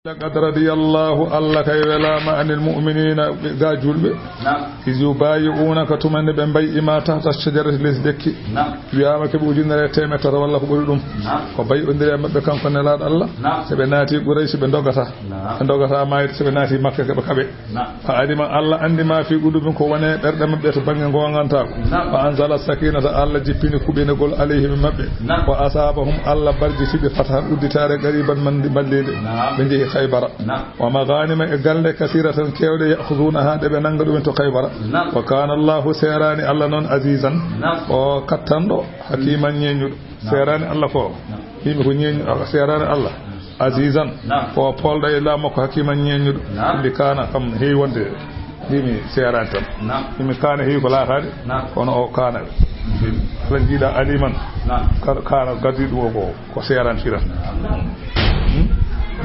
لقد رضي الله الله كي ولام عن المؤمنين غاجول إذ يبايعونك تمن بنبي ما تحت الشجرة لزدك وياما كبوجين رتيمة ترى والله كبولهم وبيع اندري مبكان فنلاد الله سبناتي قريش بندوغتا ما سبناتي مكة كبكبه فأدم الله عندما في قلوبهم كونه دردم بيت بانغ غوانغانتا فأنزل السكينة الله جبين كوبين قول عليهم مبه وأصابهم الله برجي في فتح ودتار قريبا من بلد من خيبر ومغانم قال كثيرة كيود يأخذونها دبنانغ من خيبر وكان الله سيراني الله نون عزيزا وكتندو حكيما ينيو سيراني الله فو يمي كو ينيو سيراني الله عزيزا وقول دا لا مكو حكيما ينيو اللي كان كم هي وند يمي سيراني تام يمي كان هي كلا هادي كون او كان لنجيدا عليما كان غديد وكو سيراني فيران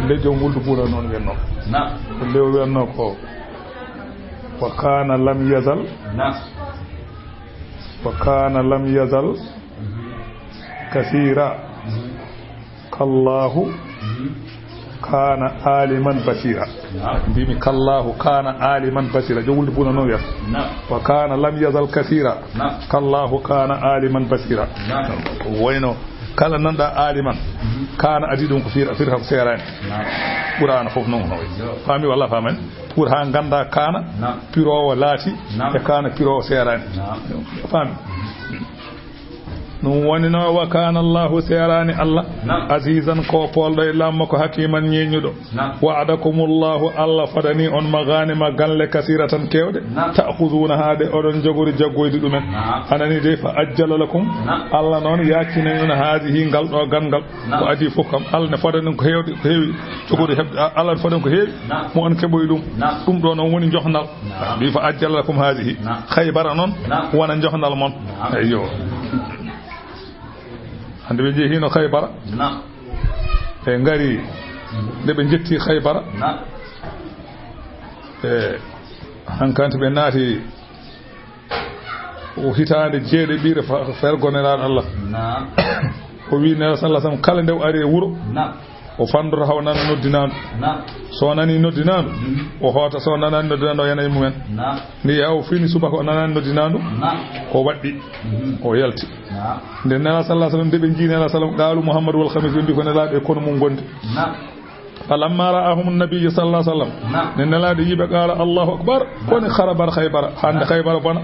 lejo nguldu bura non wenno lew wenno ko wa kana lam yazal kathira kallahu kana aliman basira bimi kallahu kana aliman basira jo nguldu bura non wer wa kana lam yazal kathira kallahu kana aliman basira wayno kala nanda aliman kana adidum ko firha ko serani qur'an fof non no fami walla famen pour ha ganda kana pirowo laati e kana pirowo serani fami non woni no wa kana allah serani allah azizan ko poldo e lamma ko hakiman nyenyudo wa'adakumullahu allah fadani on maghanima galle kasiratan kewde ta'khuduna hade odon jogori jaggoydi dumen anani de fa ajjala lakum allah non yakine on haadihi gal do gangal ko adi fukam allah ne fadani ko hewde ko hewi jogori hebde allah fadani ko hewi mo on keboy dum do non woni johnal bi fa ajjala lakum haadihi khaybara non wona johnal mon ayyo ande be jeehino khaybara e ngari de be jetti khaybara hankante be naati o hitaade jeede biire fergonelal Allah o wi ne sallallahu alaihi wasallam kala ndew ari wuro o fandoro hawnan noddinandu so nani noddinandu o hoota so nanani noddinandu yana mumen ni yaw fini subaka o nanani noddinandu ko waddi o yalti nde nana sallallahu alaihi wasallam de be jina sallallahu alaihi wasallam qalu muhammad wal khamis bi ko nelaade kono mum gonde falamma ra'ahum an-nabiy sallallahu alaihi wasallam nelaade yibe qala allahu akbar koni kharabar khaybara hande khaybara bana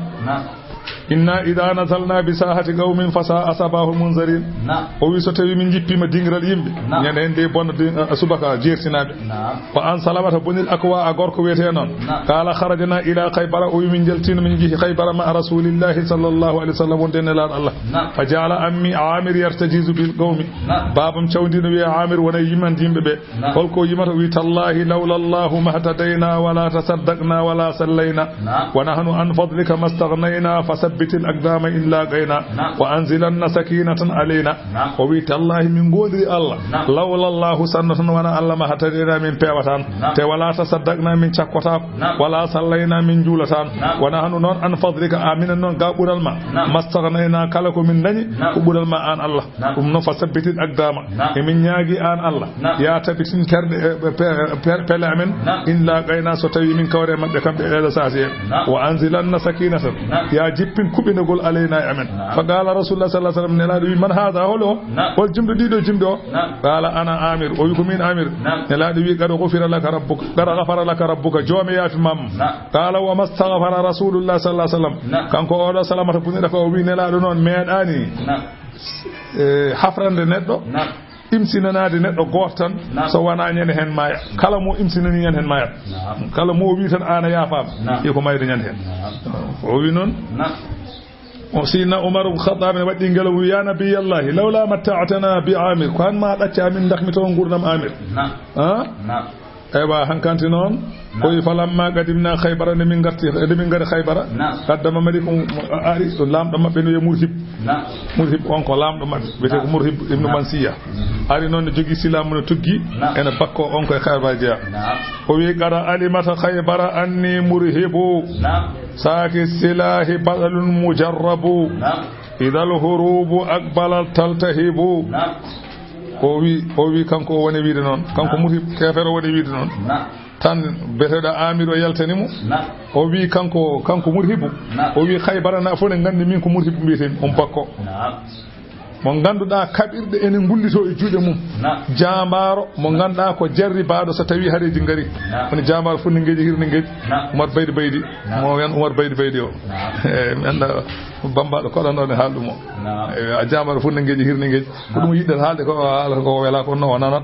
inna idha nazalna bi sahati qaumin fasa asabahu munzirin o wi so tawi min jippima dingral yimbe nyane ende bonno subaka jersinabe fa an salamata bunil akwa agorko wete non kala kharajna ila khaybara o wi min jaltin min jihi khaybara ma rasulillahi sallallahu alaihi wasallam wonde la Allah fa jala ammi amir yartajizu bil qaumi babam chawdino wi amir wona yiman dimbe be holko yimata wi tallahi lawla Allah mahtadaina wala tasaddaqna wala sallayna wa nahnu an fadlika mastaghnayna ثبت الأقدام إلا قينا وأنزلن سكينة علينا وبيت الله من قدر الله لولا الله سنة وانا الله ما هتدينا من بيوتان ولا تصدقنا من شكوتان ولا صلينا من جولتان ونحن نون أن فضلك آمنا نون قابل الماء ما استغنينا كلكم من نني قبول الماء عن الله ومن فثبت الأقدام من ياجي عن الله يا تبتين بلعمن إلا قينا ستوي من كوري من بكم بإلى ساسية وأنزلن سكينة يا جبين كوبين غول علينا امن فقال رسول الله صلى الله عليه وسلم نلا من هذا هو والجمد ديدو جمدو قال انا عامر او يكمين عامر نلا دي قد غفر لك ربك قد غفر لك ربك جومي يا مام قال وما استغفر رسول الله صلى الله عليه وسلم كان كو او سلامه بني دكو وي نلا دو نون ميداني حفرande neddo imsinanaade neddo gortan so wana nyane hen maya kala mo imsinani nyen hen maya kala mo wi tan ana yafaam e ko mayde nyen hen o wi non o sina umar ibn khattab ne waddi ngelaw ya nabi allah lawla mata'tana bi amir kan ma dacca min ndax mi to gurdam amir aywa hankante non o yi falamma qadimna khaybara ne min ngari khaybara qaddama malikum ari to lamdo mabbe no murhib on ko lamdo mabbe bete ko murhib ibn mansiya ari non jogi silamu no tuggi ena bakko on ko khaybara dia o wi qara alimata khaybara anni murhibu saki silahi badalun mujarrabu idal hurubu aqbala taltahibu o wi kanko woni wiide noon kanko muti kefere woni wiide noon tan beteɗo Amir o yaltanimo o wi kanko murhibu o wi Khaybara na fof ne gandi min ko murhibu mbiyetemi on bakko mo ganduɗa kaɓirɗe ene gullito e juuɗe mum jambaro mo ganduɗa ko jarribaɗo so tawi hareji gaari woni jambaro fof ne geeji hirne geeji Oumar Baydi mo wen Oumar Baydi o mi anda bambaɗo koɗanɗo ne haalɗum o a jambaro fof ne geeji hirne geeji ko ɗum yiɗɗata haalde ko haalata ko wela ko no o nanat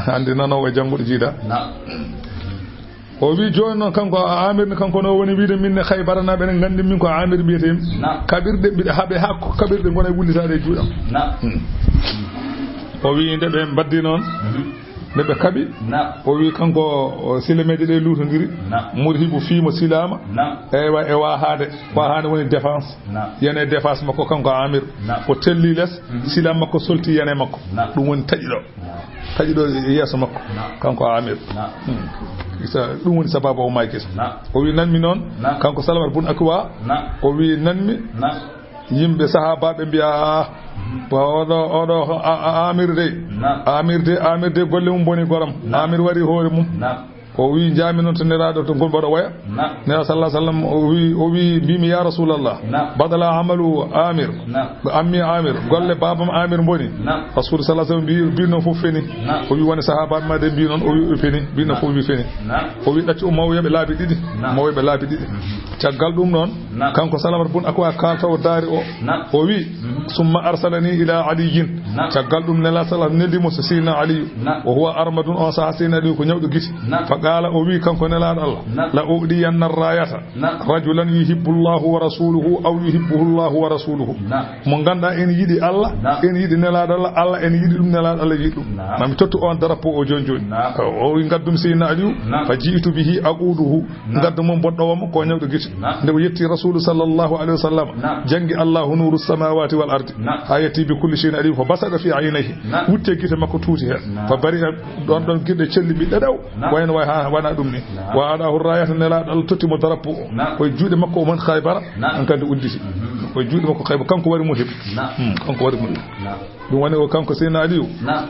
andi nanowo e jangguɗo jiida o wi joni noon kanko Amir ne kanko no woni wiide min ne Khaybara naɓe ne gandi min ko Amir mbiyetemi kaɓirɗe mbiɗa haaɓe hakko kaɓirɗe gona e wullitade e juuɗam o wi nde ɓe mbaddi noon nde ɓe kaɓi o wi kanko silameji ɗe lutodiri Murhibu fiimo silama ewa e wahade woni défense yene défense makko kanko Amir o telli less silam makko solti yene makko ɗum woni taƴiɗo yeeso makko kanko Amir ɗum woni sababu o maykisa o wi nanmi noon kanko Salamata bun Akwa o wi nanmi yimɓe sahabaɓe mbiya oɗo Amir de golle mum boni goram Amir wari hoore mum o wi jaami noon to neraɗo to gol mbaɗo waya nera sallah sallam o wi mbimi ya rasulallah badala amalu Amir ammi Amir golle babam Amir boni rasul sallah sallam mbi noon fof feni o wi woni sahabaɓe ma de mbi noon o wi feni mbi noon fof wi feni o wi ɗacci mawyoɓe laabi ɗiɗi caggal ɗum noon kanko Salamata bun Akwa kaltawo daari o wi summa arsalani ila aliyin caggal ɗum nela sallam neldimo so sina aliyu o huwa armadun on saha sina aliyu ko ñawɗo giti قال او وي كانكو نلاد الله لا اودين الرايه رجلا يحب الله ورسوله او يحبه الله ورسوله mo ganda en yidi Allah en yidi nelaad Allah en yidi dum nelaad Allah yidi dum mam tottu on drapeau o jonjoni o wi gaddum seyna aliou fa jiitu bihi aquduhu gaddum mon boddowam ko ñawdo giti nde yetti rasul sallallahu alaihi wasallam jangi Allah nuru samawati wal ardi ayati bi kulli shay'in aliou fa basada fi aynihi wutte gite makko tuti he fa bari don gidde celli bi dedaw wayno way wana ɗum ni wa adahu rayata nelaɗo Allah tottimo drapeau koye juuɗe makko o man Khaybara an kandi udditi koye juuɗe makko Khaybara kanko wari Murhib ɗum woni o kanko Seydina Aliyu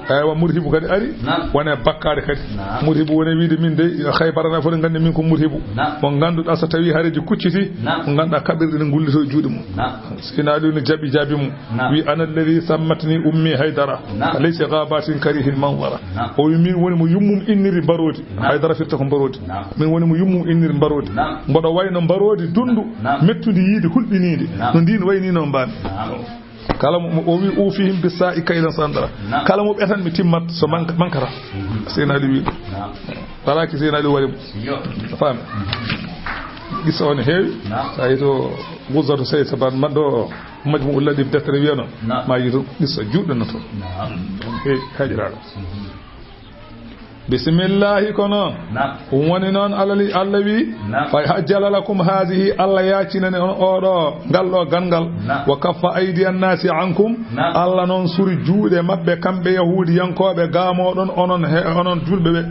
aywa Murhibu kadi ari wone bakkade kadi Murhibu woni wiide min de Khaybara na fof gandi min ko Murhibu mo ganduɗa so tawi hareji kucciti mo ganduɗa kaɓirɗe ne gullito e juuɗe mum Seydina Aliyu ne jaabi mum wi ana alladhi sammatni ummi Haydara laysa ghabatin karihin manzara o wi min woni mo yummum inniri mbarodi Haydara firta ko mbarodi min woni mo yummum inniri mbarodi mboɗo wayno mbarodi dundu mettude yiide hulɓinide no ndin wayni no mbami kala mo o wi ufihim bisa'i kaylan sandara kala mo betan mi timmat so mankara Seydina Ali wi baraki Seydina Ali wari fam gisa on heewi ay to wuzatu sey saban maddo majmu ulladhi deftere wiano ma yitu gisa juudde no to hajiraɗo bisimillahi kono woni noon Allah wi fa hajjala lakum hadhihi Allah yaacinani on oɗo ngalɗo gangal wa kaffa aydiyan nasi ankum Allah noon suri juuɗe mabɓe kamɓe yahudiyankoɓe gamoɗon onon julɓe ɓe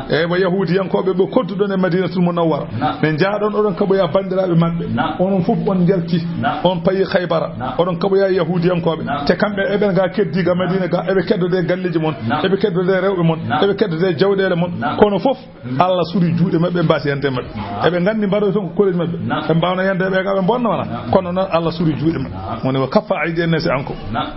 e bo yahudiyankoɓe ɓe kodduɗon e Madinatul Munawwara ɓe jaaɗon oɗon kaɓoya bandiraɓe mabɓe onon fof on jalti on payi Khaybara oɗon kaɓoya yahudiyankoɓe te kamɓe eɓen ga keddiga Madina ga eɓe keddode galleji mon eɓe keddode rewɓe mon eɓe keddode jawɗele mon kono fof Allah suri juuɗe mabɓe mbasi yante mabɓe eɓe gandi mbaɗo ton ko kolleji mabɓe ɓe mbawna yande ɓe ga ɓe bonna wana kono noon Allah suri juuɗe mabɓe woni wa kaffa aydi en nasi anko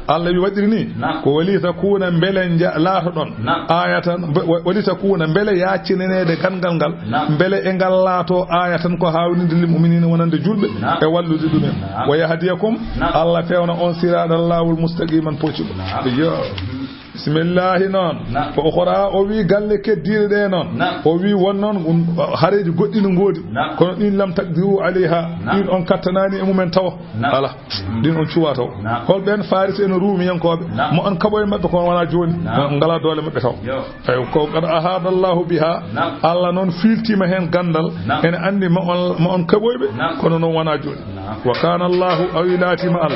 Allah wi waɗiri ni ko walita kuna beele laato ɗon ayatan walita kuna beele yaccinanede gangal ngal beele e ngal laato ayatan ko hawnide lil mu'minina wonande julɓe e wallude ɗumen wa yahdiyakum Allah fewna on siraɗal lawol mustaqiman poccuɗo yo bisimillahi noon ko ukhra o wi galle keddiɗe ɗe noon o wi won noon hareji goɗɗi no ngoodi kono ɗin lam takdiru alayha ɗin on kattanani e mumen taw ala ɗin on cuwa taw holɓen faris en rumiyankoɓe mo on kaɓoye mabɓe ko wona joni ngala dole mabɓe taw ay ko qad ahada Allahu biha Allah noon filtima hen gandal ene andi ma on kaɓoyɓe kono noon wona joni wa kana Allah awilati ma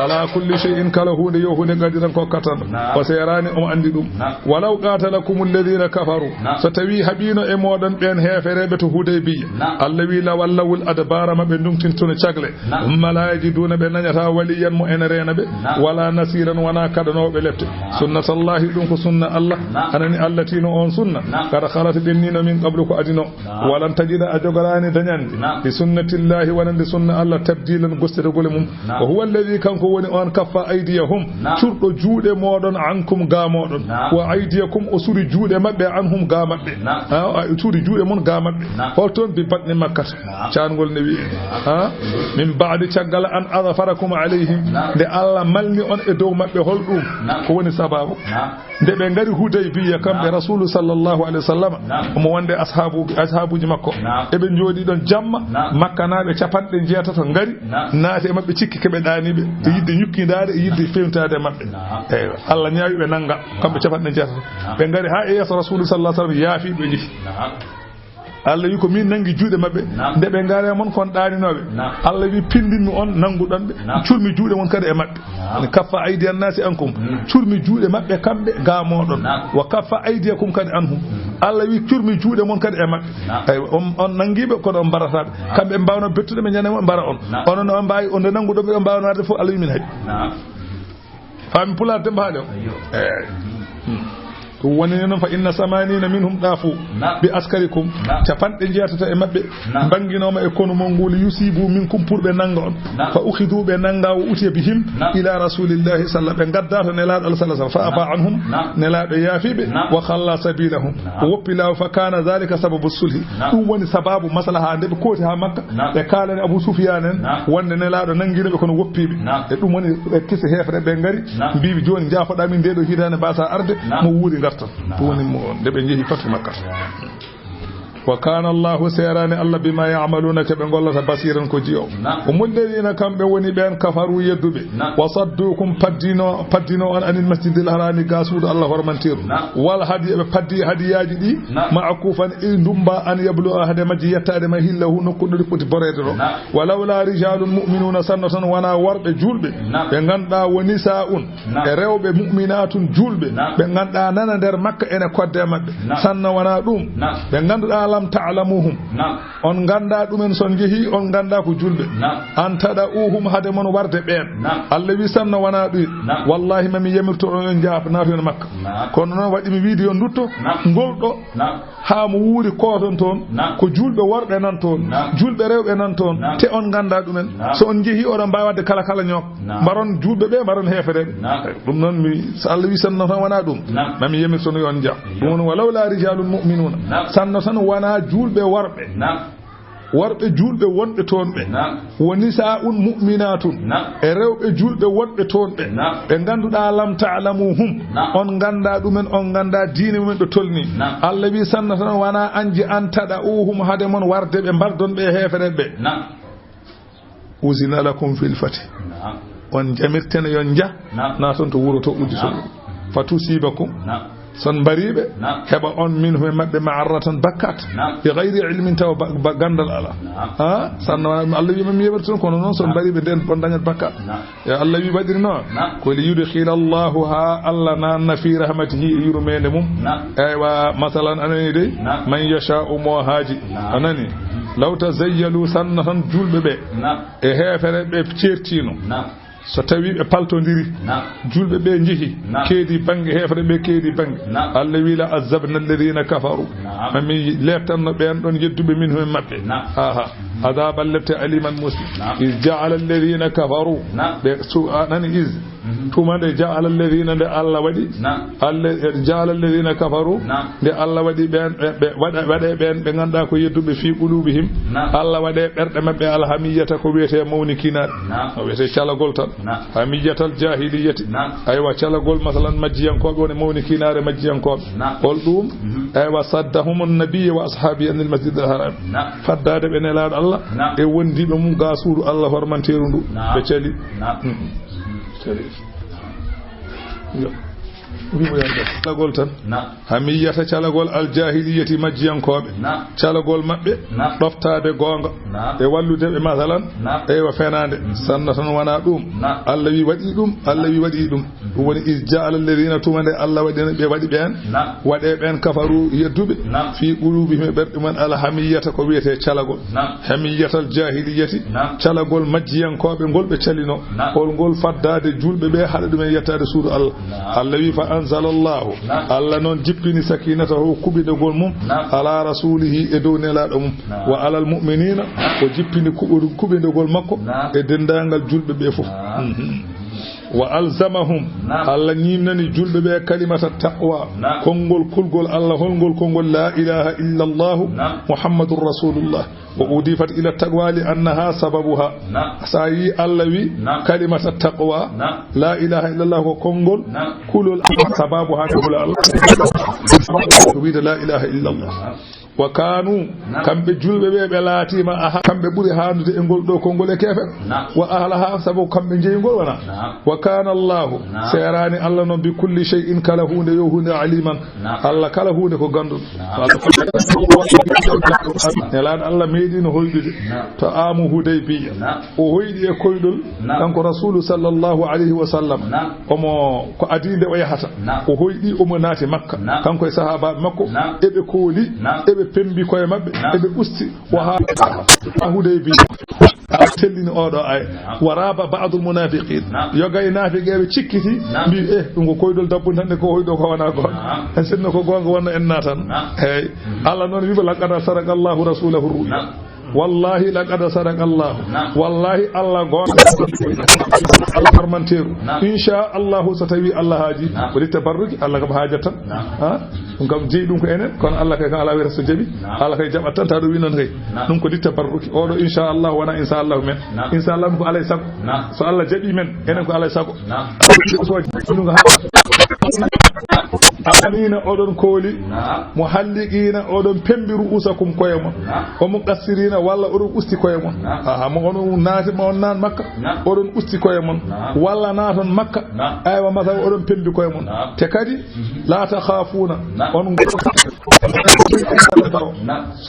ala kulli shay'in kalahu de yohude gadiran ko katan o serani o andi dum walaw qatalakum alladhina kafaru satawi habino e modon ben heferebe to Hudaybiya Allah wi la wallawul adbara mabe ndumtintono cagle malaajiduna be nanyata waliyan mo enerena be wala nasiran wana kadanobe lefte sunnatullahi dum ko sunna Allah anani allati no on sunna kada khalat dinnina min qablu ko adino walan tajida ajogarani danyandi bi sunnatillahi walandi sunna Allah tabdilan gostede gole mum wa huwa alladhi kanko woni on kaffa aydiyahum turdo juude modon ankum ga modon wa aydiyakum usuri juude mabbe anhum ga mabbe turi juude mon ga mabbe holton bi badne makkat caangol ne wi min ba'di caggal an adfarakum alayhim de Allah malni on e dow mabbe holdum ko woni sababu de be ngari Hudaybiya kambe rasul sallallahu alaihi wasallam mo wonde ashabuji makko e be jodi don jamma makka naabe capande jeeta to ngari naate mabbe cikki kebe dani be yidde nyukkindade yidde fewtade mabbe Allah nyaawi be nanga kambe capande jeeta be ngari ha e yeso rasul sallallahu alaihi wasallam yaafi be ngi Allah wi ko min nangi juude mabbe de be ngare mon kon daaninobe Allah wi pindinmi on nangudan be curmi juude mon kada e mabbe ni kaffa aydiyan nasi ankum curmi juude mabbe kambe ga modon wa kaffa aydiyakum kad anhum Allah wi curmi juude mon kada e mabbe ay on nangibe ko don baratabe kambe mbawno bettude be nyanema mbara on no mbaayi on nangudo be mbawno arde fu Allah wi min hay fami pulate mbaado woni non fa inna samanina minhum dafu bi askarikum capande jeetata e mabbe banginoma e kono mongol yusibu minkum purbe nanga on fa ukhidu be nanga wa utiya bihim ila rasulillahi sallallahu alaihi wasallam gaddata nelado sallallahu fa afa anhum nelado yafibe wa khalla sabilahum wopila fa kana zalika sababu sulhi dum woni sababu maslaha de be koti ha makka be kalane abu sufyan wonde nelado nangire be kono woppibe e dum woni kisse hefre be ngari bibi joni jaafoda min dedo hitane basa arde mo wuri tuni mo de be jehi fatu makka wa kana Allah sayrani Allah bima ya'maluna ka be gollata basiran ko jiyo o mudderina kambe woni ben kafaru yeddube wa saddukum paddino an anil masjidil harami gasudo Allah hormantir wal hadi be paddi hadiyaji di ma'kufan indumba an yablu ahade maji yettade ma hillahu nokkudo foti borede do walawla rijalun mu'minuna sannatan wana warbe julbe be ganda woni sa'un e rewbe mu'minatun julbe be ganda nana der makka ene kodde mabbe sanna wana dum be ganda lam ta'lamuhum on ganda dumen son jehi on ganda ko julbe an tada uhum hade mon warde ben Allah wi sanna wana du wallahi mami yamirto on jaaf nato en makka kono non wadi mi video ndutto goldo ha mo wuri ko ton ko julbe warde nan ton julbe rewbe nan ton te on ganda dumen so on jehi o mbawade kala kala nyok baron julbe be baron hefede dum non mi Allah wi sanna wana dum mami yamirto on jaaf dum walawla rijalul mu'minuna sanna wana julbe warbe julbe wonbe ton be woni sa'un mu'minatun e rewbe julbe wonbe ton be ganduda lam ta'lamuhum on ganda dumen on ganda diine mumen do tolni Allah bi sanna tan wana anji an tada'uhum hade mon warde be bardon be hefere be uzina lakum fil fati on jamirten yon ja na ton to wuro to uddi so fatusibakum son baribe heba on minhu mabbe ma'aratan bakat bi ghairi ilmin taw gandal ala sanna Allah wi mi yeberton kono non son baribe den bon dañat bakat ya Allah wi badirno ko li yudkhil Allah ha Allah na fi rahmatihi yurmene mum aywa masalan anani de man yasha'u muhaji anani law tazayyalu sannatan julbe be e hefere be certino so tawi be paltondiri julbe be jehi keedi bangi hefre be keedi bangi Allah wila azabna alladhina kafaru mami leftanno ben don yeddube min hum mabbe adabal lati aliman muslim iz ja'ala alladhina kafaru be su'anan iz tumande ja'ala alladhina de Allah wadi Allah ja'ala alladhina kafaru de Allah wadi ben wade ben be ganda ko yeddube fi qulubihim Allah wade berde mabbe alhamiyata ko wete mawnikina wete calagol tan hamiyatal jahiliyati aywa calagol masalan majjiyankobe woni mawnikinare majjiyankobe hol dum aywa saddahum an-nabiy wa ashabi anil masjid al-haram faddade be nelado Allah e wondibe mum gasudu Allah hormanteru ndu be celi calagol tan hamiyata calagol aljahiliyati majjiyankoɓe calagol mabɓe ɗoftade gonga e wallude ɓe masalan eywa fenade sanna tan wona ɗum Allah wi waɗi ɗum Allah wi waɗi ɗum ɗum woni isjaala alladina tumande Allah waɗino ɓe waɗi ɓen waɗe ɓen kafaru yedduɓe fi qulubihim ɓerɗe mumen alhamiyata ko wiyete calagol hamiyata aljahiliyati calagol majjiyankoɓe ngol ɓe calino holngol faddade julɓe ɓe haɗa ɗumen yettade suudu Allah Allah wi fa anzalallahu Allah noon jippini sakinatahu kuɓidegol mum ala rasulihi e dow nelaɗo mum wa alal mu'minina o jippini kuɓidegol makko e dendagal julɓe ɓe fof wa alzamahum Allah ñimnani julɓe ɓe kalimata taqwa konngol kulgol Allah holngol konngol la ilaha illa Allah muhammadur rasulullah wa udifat ila taqwa li annaha sababuha sa yi Allah wi kalimata taqwa la ilaha illa Allah ko konngol kulol sababuha ko Allah wi la ilaha illa Allah wa kanu kambe julbe be laatima aha kambe buri handude e gol do kongol e kefe wa ahlaha sabu kambe jeygol wana wa kana Allah sayrani Allah non bi kulli shay'in kala hunde yo hunde aliman Allah kala hunde ko gandu nelan Allah meedino hoydude to amu hudaybiya o hoydi e koydol kanko rasul sallallahu alaihi wa sallam omo ko adinde o yahata o hoydi o mo naati makka kanko e sahaba makko ebe kooli ebe pembi koye mabbe ebe usti wa ha hudaybi tellini odo ay waraba ba'd al munafiqin yogay nafiqeebe cikkiti bi dum ko koydol dabbu tan ko hoydo ko wana ko en senno ko gonga wonna en natan hey Allah non wiba laqad sarakallahu rasulahu ruya wallahi laqad sarakallahu wallahi Allah gonga Allah farmanteru insha Allah satawi Allah haji wadi tabarruki Allah kam hajatan ha dum kam jeydum ko enen kono Allah kay kan Allah wi rasul jabi Allah kay jabatan ta do wi non kay dum ko ditta tabarruki o do insha Allah wana insha Allah men insha Allah ko alay sako so Allah jabi men enen ko alay sako so dum amina odon kooli muhalliqina odon pembiru usakum koyema o muqassirina walla odon usti koyema aha mo on naati mo nan makka odon usti koyema walla naton makka aywa masa odon pembi koyema te kadi la takhafuna on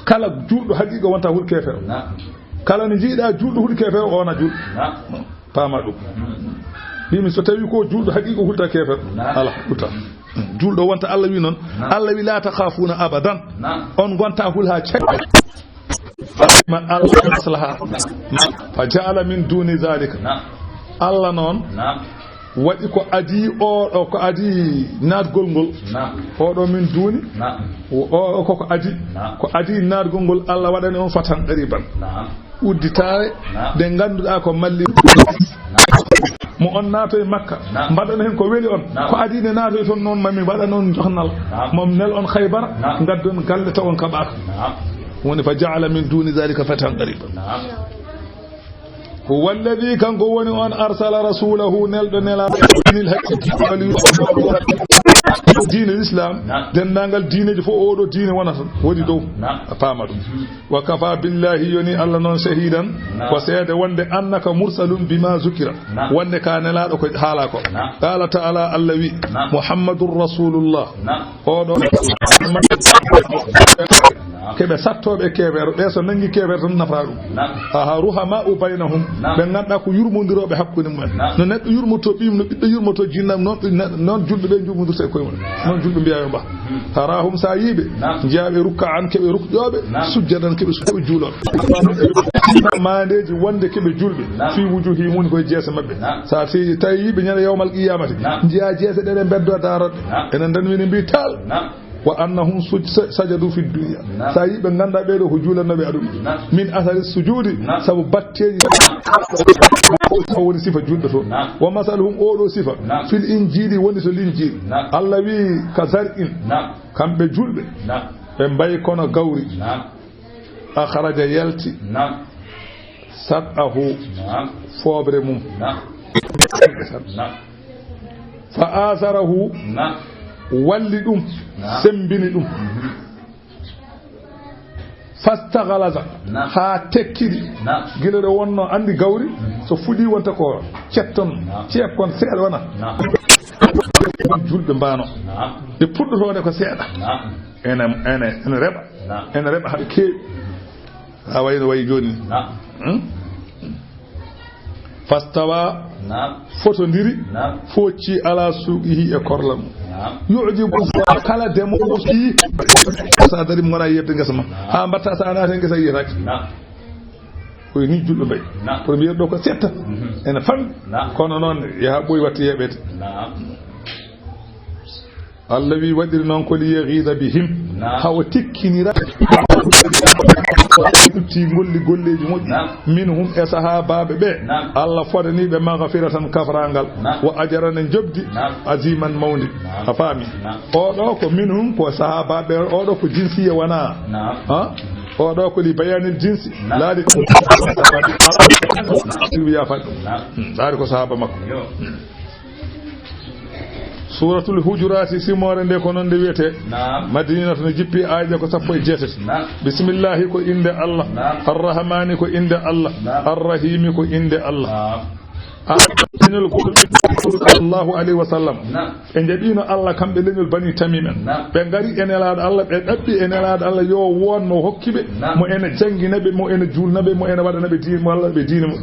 kala juudo haqiqa wonta hul kefero kala ni jiida juudo hul kefero ona juudo pama dum bimi so tawi ko juudo haqiqa hulta kefero ala hulta juldo wonta Allah wi non Allah wi la takhafuna abadan on gonta hulha cek ma Allah maslaha fa ja'ala min duni zalika Allah non wadi ko adi o ko adi nadgol ngol o do min duni o ko adi nadgol ngol Allah wadani on fatan qariban udditare de ganduda ko malli mo on naato e makka mbaɗana hen ko weli on ko adine naato e ton noon mami mbaɗa noon johnal mom nel on Khaybar gaddon galle taw on kaɓaka woni fa ja'ala min duni dhalika fatan qariban هو الذي كان قواني أن أرسل رسوله نلدنلا دين الإسلام دنانغال دين جفو أودو دين ونسل ودي دو أفامد وكفى بالله يوني الله نون شهيدا وسيد وند أنك مرسل بما ذكر وند كان لا حالاكو قال تعالى اللوي محمد رسول الله أودو kebe sattobe keber be so nangi keber tan nafaru aha ruhama bainahum be nganda ko yurmondirobe hakkunde mum no neddo yurmoto bim no biddo yurmoto jinnam non julbe be jurmondirte koy mon non julbe biyayo ba tarahum sayibe jaabe ruk'an kebe rukjobe sujjadan kebe juulo mandeji wonde kebe julbe fi wujuhi mun koy jesa mabbe sa fi tayibe nyana yawmal qiyamati jiya jesa de beddo darode enen dan wini bi tal wa annahum sajadu fi dunya sayi be ganda be do ko juulanabe adum min athari sujudi sabu batteji woni sifa julbe to wa masaluhum odo sifa fil injili woni so linjil Allah wi kazar'in kambe julbe be mbay kono gawri akhraja yalti sadahu fobre mum fa azarahu walli dum sembini dum fastaghalaza ha tekkidi gilode wonno andi gawri so fudi wonta ko cetton ciep kon seeda wana julbe mbano de puddotode ko seeda ene reba ha keewi ha wayno way joni fastawa fotondiri focci ala suuqihi e korlam yu'jibu kala demo fi sa dari mo na yebde ngesa ma ha mbatta sa anata ngesa yiraki ko ni julbe bay premier do ko setta ene fam kono non ya boy watti yebete allawi wadir non ko li yaghida bihim haw tikkinira ti golleji moƴƴi minhum e sahabaɓe ɓe Allah fodani ɓe maghfiratan kafrangal wa ajran jobdi aziman mawdi a faami oɗo ko minhum ko sahabaɓe oɗo ko jinsiya wana oɗo ko li bayanil jinsi laadi ko ya fad laadi ko sahaba makko suratul hujurati simore nde ko non de wiyete madina to jippi aaje ko sappo e jeetati bismillah ko inde Allah arrahmani ko inde Allah arrahimi ko inde Allah leñol sallallahu alaihi wasallam en jabino Allah kambe leñol bani tamimen be ngari enelaado Allah be dabbi enelaado Allah yo wonno hokkibe mo ene janginabe mo ene julnabe mo ene wadanabe diin mo Allah be diin mo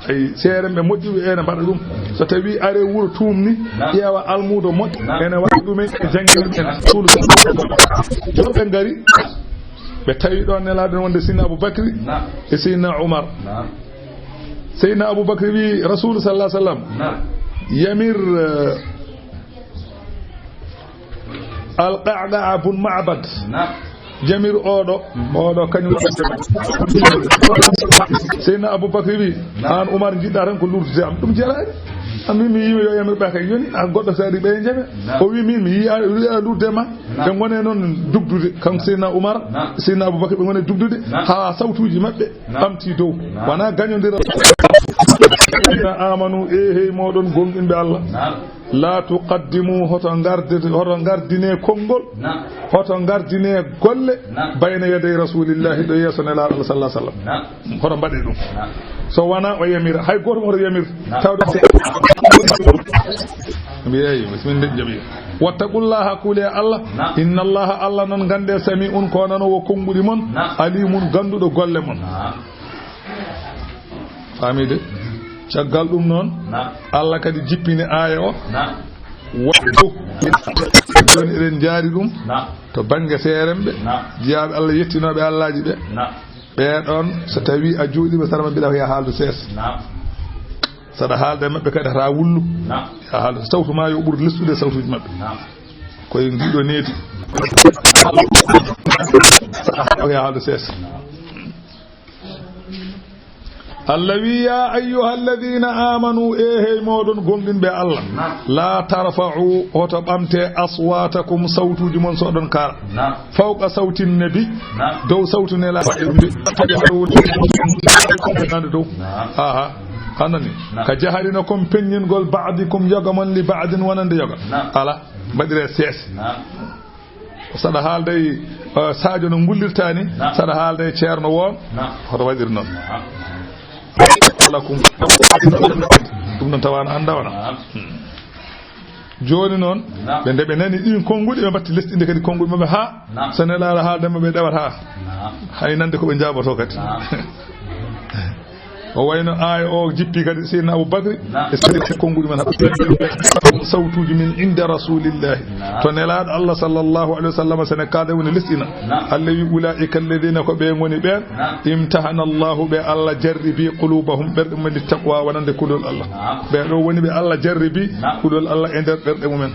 ay seerembe moddibe ene bada dum so tawi are wuro tumni yewa almudo mod ene wadi dum e janginabe sulu be ngari be tawi do enelaado wonde Sina Aboubakry e Sina Umar سيدنا أبو بكر بي رسول صلى الله عليه وسلم يمر القعقاع بن معبد جمير أودو كان سيدنا أبو بكر بي أن عمر جدا ران كل لورد جام دم جلال ami mi yimi yo yamir baka yoni a goddo sari be jebe o wi min mi yi lurde ma be ngone non dugdude kan Seydina Umar Seydina Abubakar be ngone dugdude ha sawtuji mabbe amti dow wana gagnondira amanu he modon gongimbe Allah la tuqaddimu hoto gardine kongol hoto gardine golle bayna yaday rasulillahi do yesone la sallallahu alaihi wasallam hoto bade dum so wana o yamira hay goto mo yamir tawdo biyayi bismillah jabi wattaqullaha kuli Allah inna allaha Allah non gande sami'un ko nano wo kongudi mon alimun gandudo golle mon famide caggal dum non Allah kadi jippini aya o waddo don eden jaari dum to bange seerembe jiyaabe Allah yettinobe Allahji be be don so tawi a joodi be sarama bila ya haaldu ses sada haalde mabbe kadi ta wullu ya haaldu sawtu ma yo bur listude sawtuji mabbe koy ndido neeti ya haaldu ses allawi ya ayyuha alladhina amanu hey modon gondin be Allah la tarfa'u hoto bamte aswatakum sawtuji mon so don kar fawqa sawtin nabi dow sawtu ne la do aha hanani ka jaharina kom pennin gol ba'dikum yagamon li ba'din wanande yaga ala badire ses sada haalday Sadio no ngullirtani sada haalday ceerno won hoto wadir non lakum dum non tawana anda wana joni non be ndebe nani din kongudi be batti lesdi kadi kongudi mabbe ha sanela ha dem be dawata hay nande ko be jaboto kadi o wayno ay o jippi kadi Seydina Aboubakry e sadi kongudi man sawtuji min inda rasulillahi to nelad Allah sallallahu alaihi wasallam sana kada woni listina allahi ulaika alladhina ko be ngoni be imtahana Allah be Allah jarribi qulubahum berde min taqwa wonande kulul Allah be do woni be Allah jarribi kulul Allah e der berde mumen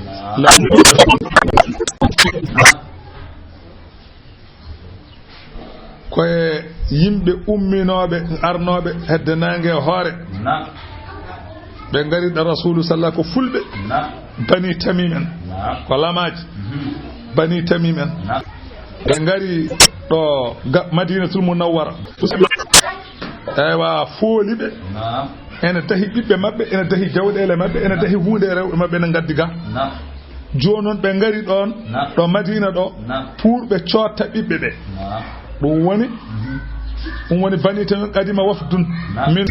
koye yimbe umminobe arnobe hedde nange hoore be ngari da rasulu sallallahu ko fulbe bani tamimen ko lamaji bani tamimen be ngari do madinatul munawwara aywa foolibe ene tahi bibbe mabbe ene tahi jawdele mabbe ene tahi hunde rewbe mabbe ne gaddiga jonon be ngari don do madina do pour be cotta bibbe be dum woni woni bani tan qadima wafdun min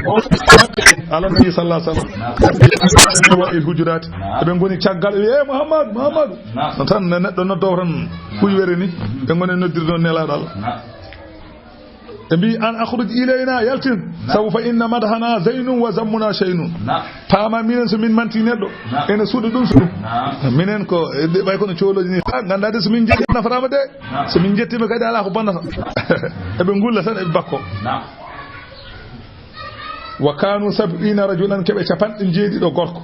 ala nabi sallallahu alaihi wasallam wa al-hujurat be ngoni caggal e Muhammad tan neddo noddo tan kuywere ni be ngoni noddirdo nelaadal bi an akhruj ilayna yaltin sawfa inna madhana zainun wa zammuna shaynun tama minen so min manti neddo ene suudu dum suudu minen ko bay ko no cioloji ni gandade so min jetti nafarama de so min jetti be kadi ala ko bannata e be ngulla tan e bakko wa kanu 70 rajulan kebe capande jeedi do gorko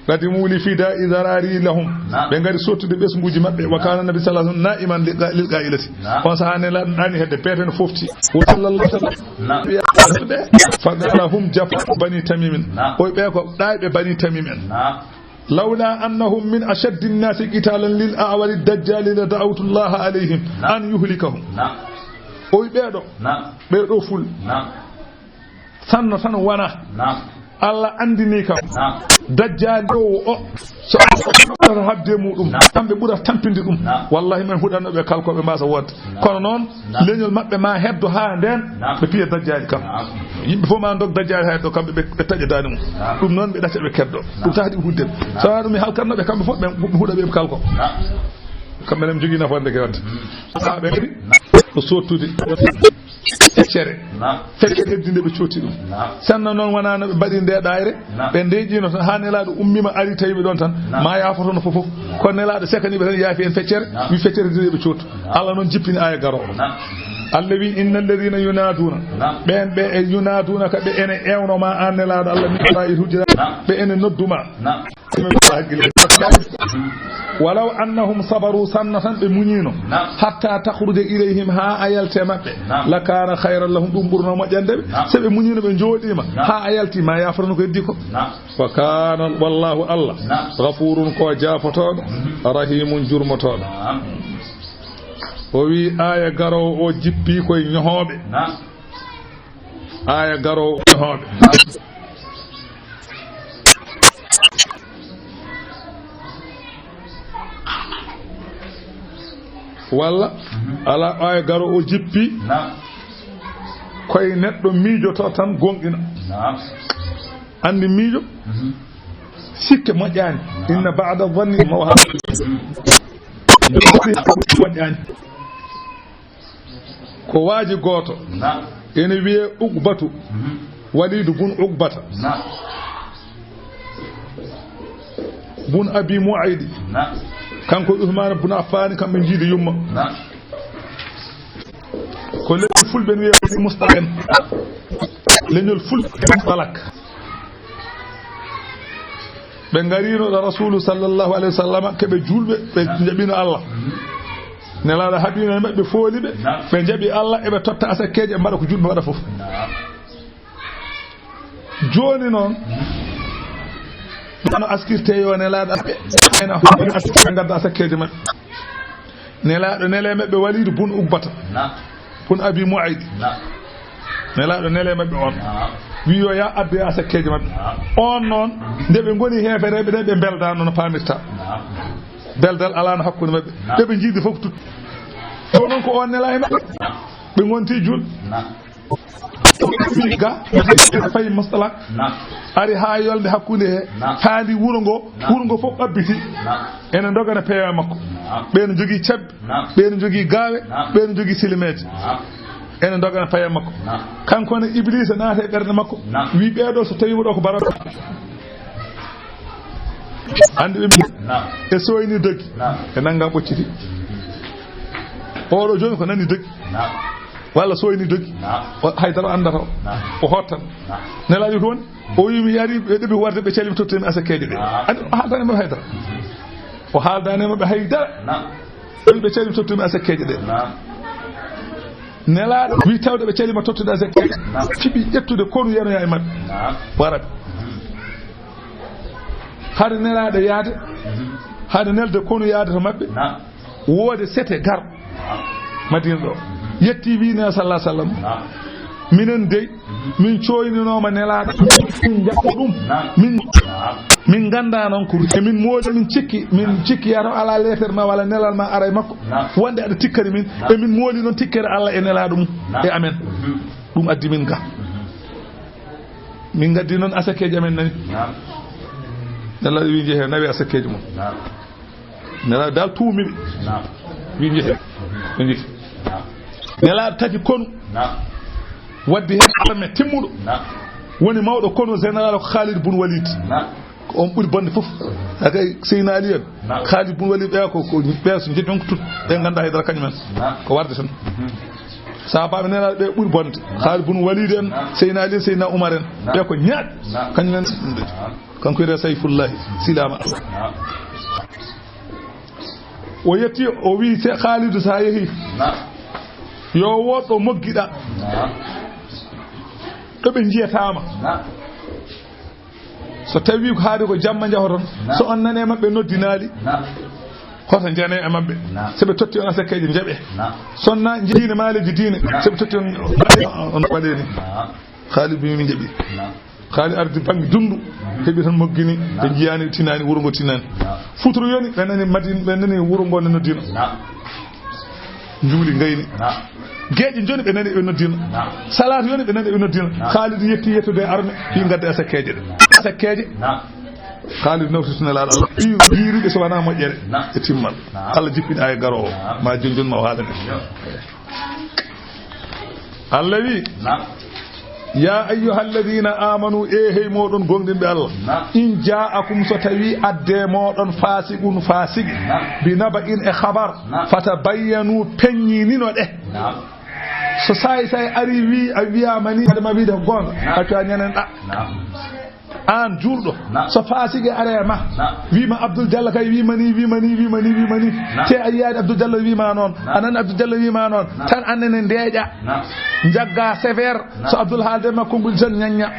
lati muli fi da'i zarari lahum be ngari sottude besnguji mabbe wa kana nabi sallallahu alaihi wasallam na'iman lil qa'ilati on sahane la dani hedde peten fofti wa sallallahu alaihi wasallam fadalahum jaf bani tamim o be ko daibe bani tamim لولا أنهم من أشد الناس قتالا للأعور الدجال لدعوت الله عليهم أن يهلكهم o beedo beedo ful sanno wana Allah andini kam dajjal do o so habde mudum kambe bura tampinde dum wallahi man hudano be kalko be masa wonta kono non leñol mabbe ma heddo ha den be piye dajjal kam yimbe fo ma ndok dajjal ha do kambe be tajjadani dum non be dacce be keddo dum tahdi hudde so dum halkanno be kambe fo be huda be kalko kambe nem jogi nafande ke wadde be ko sottude feccere feccere dinde be cioti dum sanna non wana no be badi de daire be ndejino tan hanelaado ummima ari tawi don tan ma yafoto no fofof ko nelaado sekani be tan yaafi en feccere wi feccere dinde be cioto Allah non jippini aya garo allawi innal ladina yunaduna ben be yunaduna ka be ene ewno ma annelaado Allah mi fa'i hujra be ene nodduma ولو أنهم صبروا سنة بمنينو حتى تخرج إليهم ها أيلتي مبه لكان خيرا لهم دمبرنا مجندب سبب منينو بنجوديما ها أيلتي ما يفرنو كديكو وكان والله الله غفور كو جافتون رحيم جرمتون وي آية غارو او جيبي كوي نيهوبه آية غارو نيهوبه walla ala ay garo o jippi koy neddo miijo to tan gongina andi miijo sikke mojjani inna ba'da dhanni mojjani ko waaji goto ene wiye ugbatu walidu bun ugbata bun abi mu'aydi kanko Uthman ibn Affan kambe jiidi yumma ko le fulbe ni mustaqim leñol ful talak be ngarino da rasul sallallahu alaihi wasallam kebe julbe be jabino Allah nela da habina mabbe foolibe be jabi Allah e be totta asakeje mbada ko julbe wada fof joni non no askirte yo nelaado ena askirte gadda asakeje mabbe nelaado nele mabbe walidu bun ubbata bun abi mu'ayd nelaado nele mabbe on wiyo ya abbe asakeje mabbe on non de be ngoni heferebe de be belda non pamirta beldal ala no hakkunde mabbe de be jidi fof tut to non ko on nela e mabbe be ngonti jul ga fay mustalak ari ha yolde hakkunde he haali wuro ngo fof abbiti ene dogana peewa makko be no jogi cebbe be no jogi gaawe be no jogi silimeje ene dogana peewa makko kanko ne iblisa naate berde makko wi beedo so tawi do ko barata andi e soyni dogi e nanga bocciti odo joni ko nani dogi walla soyni dogi haydara andata o hottan nelaaju don o yimi yari be debi warde be celim tottemi asakeede de haaldane mo haydara o haaldane mo be haydara be celim tottemi asakeede de nelaado wi tawde be celima tottude asakeede fibi jettude konu yano yaay mabbe warabe hade nelaade yaade hade nelde konu yaade to mabbe woode sete gar madina do yetti wi na sallallahu alaihi wasallam minen dey min coyninoma nelaɗo min jakko ɗum min ganda noon ko min moodi min cikki yato ala lettere ma walla nelal ma ara e makko wonde aɗa tikkani min e min mooli noon tikkere Allah e nelaɗo mum e amen ɗum addi min ga min gaddi noon asakeji amen nani nelaɗo wi jeehe nawi asakeji mum nelaɗo dal tuumiɓe wi jeehe ɓe jii nelaɗo taki konu waddi hen arme timmuɗo woni mawɗo kono général ko Khalid bun Walid on ɓuri bonde fof akay Seyna Ali en Khalid bun Walid ɓe ko ɓe so jiɗi on ko tut ɓe ganda haydara kañumen ko warde tan sahabaɓe nelaɗo ɓe ɓuri bonde Khalid bun Walid en Seyna Ali Seyna Oumar en ɓe ko ñaaɗ kañumen kanko wiyete Sayfullahi silama o yetti o wi se Khalidou sa yeehi yo woɗɗo moggiɗa ɗo ɓe jiyatama so tawi ko haadi ko jamma jahoton so on nane mabɓe noddinaali hoto jane e mabɓe soɓe totti on asakeji jaɓe sonna jiine maaleji diine soɓe totti on ɓaɗeni haali bimi jaɓi haali ardi banggue dundu heeɓi tan moggini ɓe jiyani tinani wuuro ngo tinani futuro yoni ɓe nani madine ɓe nani wuuro ngo ne noddino juuli gayni geeƴe joni ɓe nani ɓe noddino salatu yoni ɓe nani ɓe noddino Khalid yetti yettude arme fi gadde asakeje ɗe asakeje Khalid nawtitunelaɗo Allah ɗi yiriɓe so wona moƴƴere e timmal Allah jippini ay garowo ma jonjon ma o haalane Allah wi ya ayyuha alladina amanu hey moɗon gonɗinɓe Allah in ja'akum so tawi adde moɗon fasiqun fasigi bi naba in e khabar fatabayyanu peññinino ɗe so say ari wi a wiyama ni adama wiide ko gonga accu a ñanen ɗa an julɗo so fasigi are ma wima Abdoul Diallo kay wimani te a yiyaade Abdoul Diallo wima noon anan Abdoul Diallo wima noon tan annene ndeeƴa jagga sévère so Abdoul haalde ma konngol tan ñañña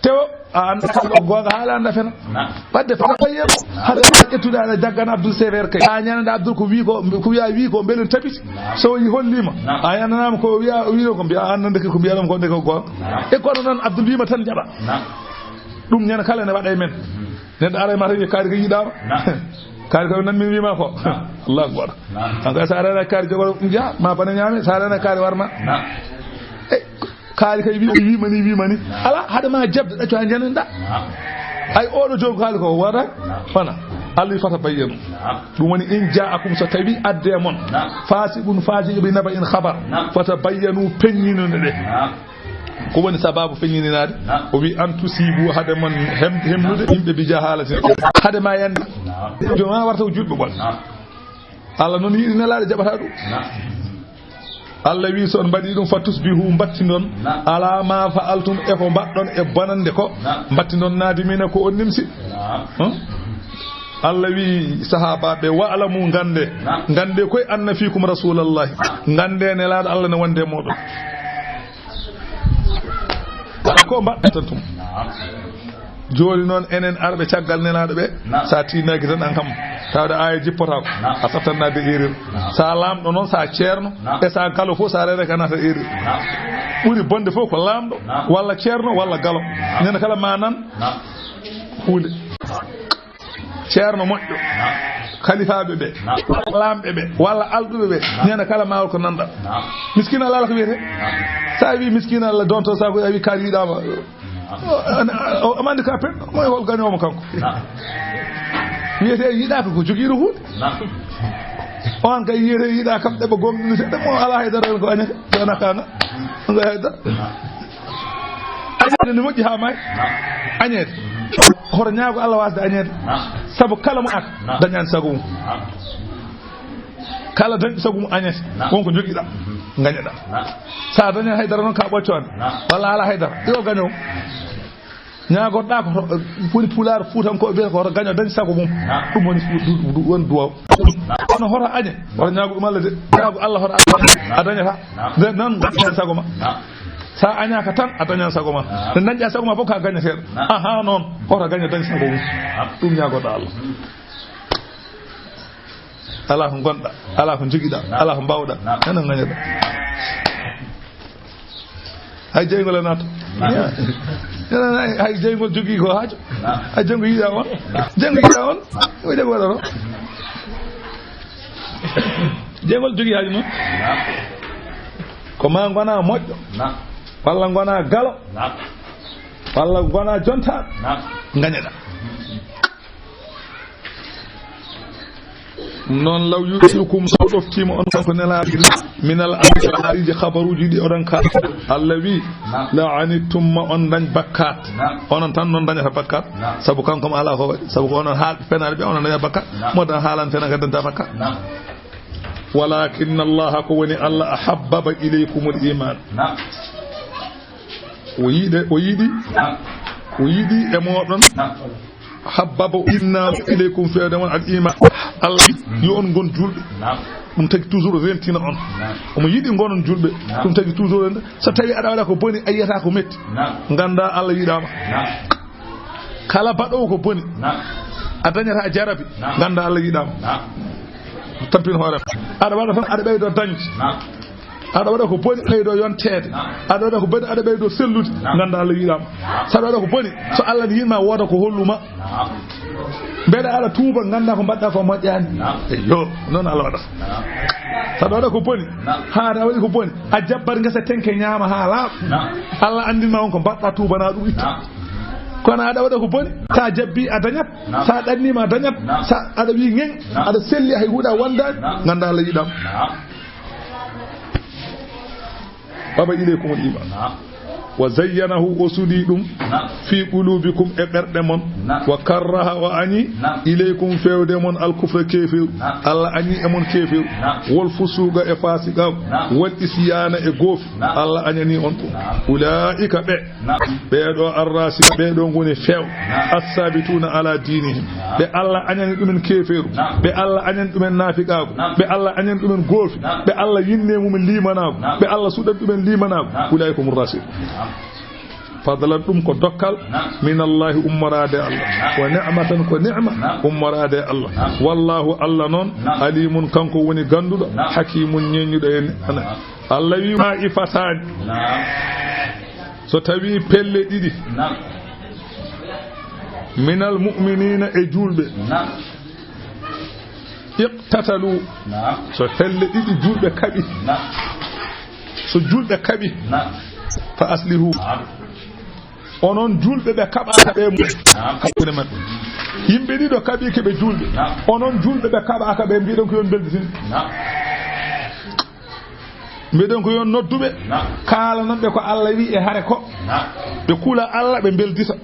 tewo a anda kalɗo gonga haala anda fena wadde fatabayem haɗa ƴettude aɗa jaggana Abdoul sévère kay a ñanande Abdoul ko wiya wi ko beelen tapiti so yi hollima a yananama ko wino ko mbiya annande ko mbiyaɗom ko nde ko gonga e kono noon Abdoul wima tan jaɓa ɗum ñande kala ne waɗa e men neɗɗo ara ma tan wi kaari ko yiɗama kaari ko nan min wima ko Allahu akbar an sa arana kaari jogol ja ma bana ñaame sa arana kaari warma kaari kay wimani ala hade ma jabde ɗacco ha janenda ay oɗo jogo kaali ko waɗa fana Allah fata bayyanu ɗum woni in ja'akum so tawi adde mon fasiqun fasiqu bi naba in khabar fata bayyanu peññinone ɗe ko woni sababu feññininade o wi an tusibu hade mon hemnude yimɓe bi jahalatin hade ma yande joma warta ko juɗɓe gol Allah noon yiɗi nelaɗe jaɓata ɗum Allah wi son mbaɗi ɗum fatusbihu battinon ala ma fa'altum e ko mbaɗɗon e bonande ko battinon nadimina ko on nimsi Allah wi sahabaɓe wa'lamu gande koye anna fikum rasulallahi gande nelaɗo Allah ne wonde moɗon ko mbaɗɗatan tum joni noon enen arɓe caggal nelaɗo ɓe sa tinaki tan an kam tawde aya jippotako a sattannade erir sa lamɗo noon sa ceerno e sa galo fof sa rere kanata erir ɓuuri bonde fof ko lamɗo walla ceerno walla galo nene kala ma nan hunde ceerno moƴƴo khalifaɓe ɓe lamɓe ɓe walla alɗuɓe ɓe nene kala mawol ko nanɗa miskina Allah ko wiyete sa wi miskina Allah donto sa ko wi kaari yiɗama amandi ka pen moy hol gañomo kanko wiyete yiɗaka ko jogiiɗo hunde on kay yiyete yiɗa kam ɗeɓa gomɗini seɗɗa mo ala haydara ko añete dona kanga nga haydara añede ne moƴƴi ha may añede hoto ñaago Allah wasde añede saabu kala mo aka dañani sago mum kala dañɗo sago mum añete wonko joguiɗa gañeɗa sa dañani haydara noon ka ɓoccode walla ala haydara yo gañowo ñagoɗɗa ko woni pulaar fuutankoɓe biyata ko hoto gaño dañi sago mum ɗum woni duwaw kono hoto añe hoto ñaago ɗum Allah de ñaago Allah hoto a dañata nan dañani sago ma sa añaka tan a dañan sago ma nde dañƴa sago ma fof ka gañateɗo aha noon hoto gaño dañi sago mum ɗum ñagoɗo Allah ala ko gonɗa ala ko joguiɗa ala ko mbawɗa enen gañoɗa hay jeygol naata hay jeygol jogi ko haajo hay jango yida on o jango wadaro jeygol jogi haajo non ko ma gona moƴƴo walla gona galo walla gona jonta gañeɗa non law yusikum saw ɗoftima on kanko nelaɗi minal amriji habaruji ɗi oɗon ka Allah wi la anittumma on dañ bakkat onon tan non dañata bakkat sabu kanko ma ala ko waɗi sabu ko onon haalɓe fenaɓe ɓe onon daña bakkat modan haalan fena gaddanta bakkat walakin Allah ko woni Allah ahabbaba ilaykumul iman o yiɗi e moɗon habbaba inna ilaykum fewde mon al iman Allah yo on gon julɓe ɗum tagi toujours rentina on omo yiɗi gonon julɓe ɗum tagi toujours renda so tawi aɗa waɗa ko boni a yiyata ko metti ganda Allah yiɗama kala baɗowo ko boni a dañata jarabi ganda Allah yiɗama tampin hoorema aɗa waɗa tan aɗa ɓeydo dañde aɗa waɗa ko boni ɓeydo yontede aɗa waɗa ko boni aɗa ɓeydo sellude ganda Allah yiɗama saɗa waɗa ko boni so Allah yinma woda ko holluma mbeɗa aɗa tuuba ganda ko mbaɗɗa ko moƴƴani yo noon Allah waɗata saɗa waɗa ko boni haade a waɗi ko boni a jabbat gesa tenke ñaama ha laaɓa Allah andinma on ko mbaɗɗa tuubana ɗum itta kono aɗa waɗa ko boni sa jabbi a dañat sa ɗannima a dañat sa aɗa wi ŋeŋ aɗa selli hay huuɗa wondani ganda Allah yiɗama baba ilaykum al-iman wa zayyanahu usudidum fi qulubikum e berde mon wa karaha wa ani ilaykum fewde mon al-kufra kafir Allah ani e mon kafir wal fusuga e fasika wal isyana e gof Allah anyani on ulaika be do arrasika be do ngoni few as-sabituna ala dinihim be Allah anyani dumen kafir be Allah anyani dumen nafika be Allah anyani dumen gof be Allah yinne mum limanago be Allah sudan dumen limanago ulaikum ar-rasul fadlan dum ko dokkal min Allah ummarade Allah wa ni'matan ko ni'ma ummarade Allah wallahu Allah non alimun kanko woni gandudo hakimun nyenyudo en Allah wi ma ifatan so tawi pelle didi minal mu'minina e julbe iqtatalu so pelle didi julbe kabi so julbe kabi fa aslihu onon julbe be kabata be mu hakkunde man yimbe dido kabi ke be julbe onon julbe be kabaka be mbiidon ko yon belditin mbiidon ko yon noddube kala nan be ko Allah wi e hare ko be kula Allah be beldita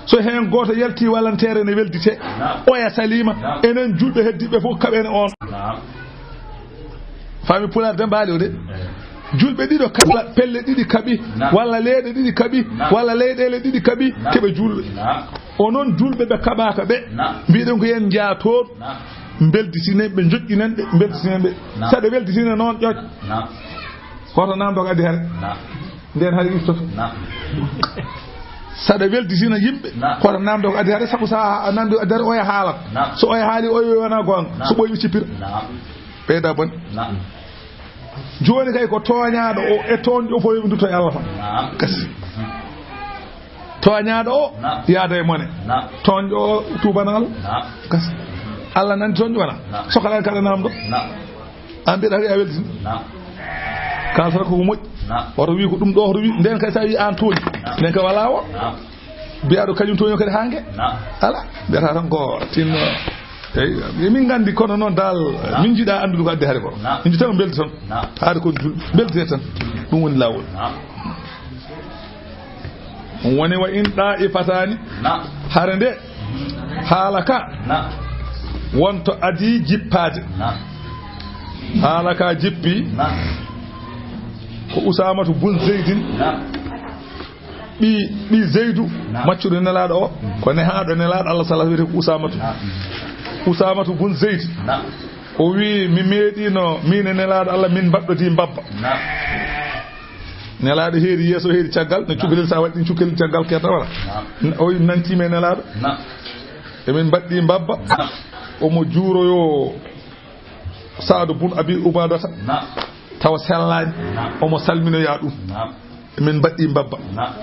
so hen goto yalti walantere ne weldite oya salima enen julbe heddibe fu kabene on fami pula dembali ode julbe dido kala pelle didi kabi walla leede didi kabi walla leedele didi kabi kebe julbe onon julbe be kabaka be biiden ko yen jaato belditine be jojjinen be belditine be sade belditine non joj hoto namdo adi hare den hari ifto sade belditine yimbe hoto namdo adi hare sabu sa namdo adi hare oya haala so oya haali oyo wana gon so boy wicipir beeda bon joni kay ko toñaado o e tonjo fo yimdu to Allah fa kasi toñaado o yaada e mone tonjo tubanal kasi Allah nan tonjo wala sokala kala namdo ambe dari a weldi ka fa ko moj waro wi ko dum do waro wi den kay sa wi an toñi den ka wala wo biado kanyum toño kadi hange ala biata tan ko tin min gandi kono non dal min jida andugo adde hare ko min jita beldi ton hare ko beldi tan dum woni lawol woni wa in da'ifatani hare nde halaka wonto adi jippade halaka jippi ko usamatu bun zaidin bi zaidu maccudo nelado o ko ne haado nelado Allah sallallahu alaihi wasallam usamatu bun zaid o wi mi medino min nelado Allah min baddoti babba nelado heeri yeso heeri tiagal no cukalel sa waddi cukalel tiagal keta wala o wi nanti me nelado e min baddi babba o mo juuroyo Saadu bun Abi Ubadata tawa sellani o mo salmino ya dum min baddi babba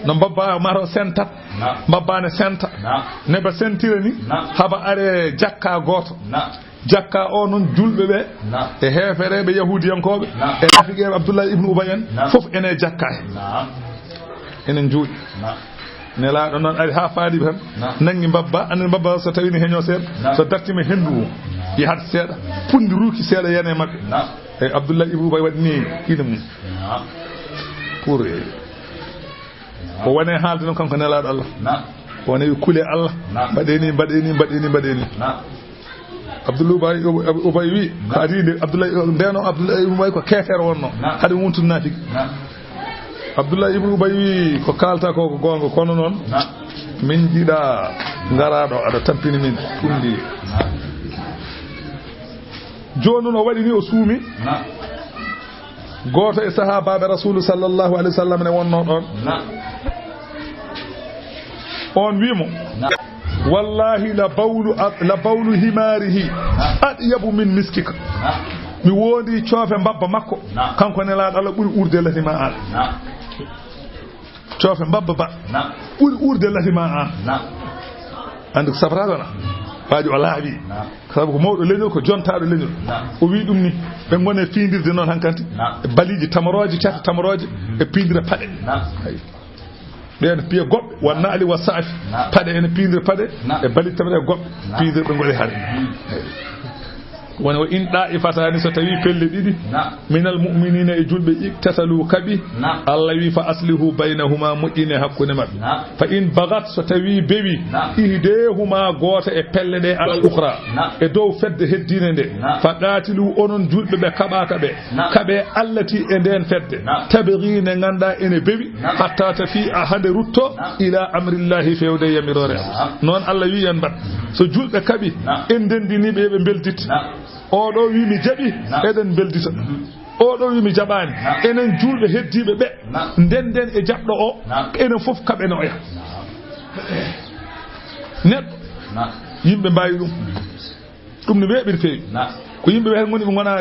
no babba maro sentat babba ne senta ne ba sentirani haba are jakka goto jakka o non julbe be e heferebe yahudiyankobe e rafige Abdullah ibn Ubay fof ene jakka enen juudi ne la don ari ha faadi tan nangi babba anen babba so tawini heño seed so dartima hendu yi hat seeda pundi ruki seeda yene mabbe e Abdullah ibn Ubay wadni kidum pour o wone haalde non kanko nelaado Allah woni kule Allah badeni Abdullah Ubay wi hadinde Abdullah ndeno Abdullah ibn Ubay ko kefere wonno hade wontu nafiki Abdullah ibn Ubay wi ko kalta ko gonga kono non min jida ngaraado ada tampini min pundi jonu no wadi ni o suumi goto e sahaba be rasul sallallahu alaihi wasallam ne wonno don on wimo wallahi la bawlu himarihi adyabu min miskika mi wondi ciofe mbabba makko kanko ne laado Allah buri urde lati ma an ciofe mbabba ba buri urde lati ma an andu sabragona baaju alaabi sabu ko mawdo leñol ko jontaado leñol o wi dum ni be ngone fiindirde non hankanti baliji tamoroji tata tamoroji e piindira pade ben piya gobbe wanna ali wasafi pade en piindira pade e baliji tamere gobbe piindir be ngole hade wona in da'ifatani so tawi pelle didi minal mu'minina e julbe iktatalu kabi Allah wi fa aslihu bainahuma mu'ina hakkunde mabbe fa in bagat so tawi bewi ihdehuma gota e pelle de al ukhra e dow fedde heddine de fa qatilu onon julbe be kabaka be kabe allati e den fedde tabghina nganda ene bewi hatta tafi ahade rutto ila amrillahi fewde yamirore non Allah wi yan bat so julbe kabi en dendini be beldit o do wi mi jabi eden beldita o do wi mi jabani enen julbe heddibe be den e jabdo o enen fof kabe no ya net yimbe mbayi dum ne weebir feewi ko yimbe be ngoni ngona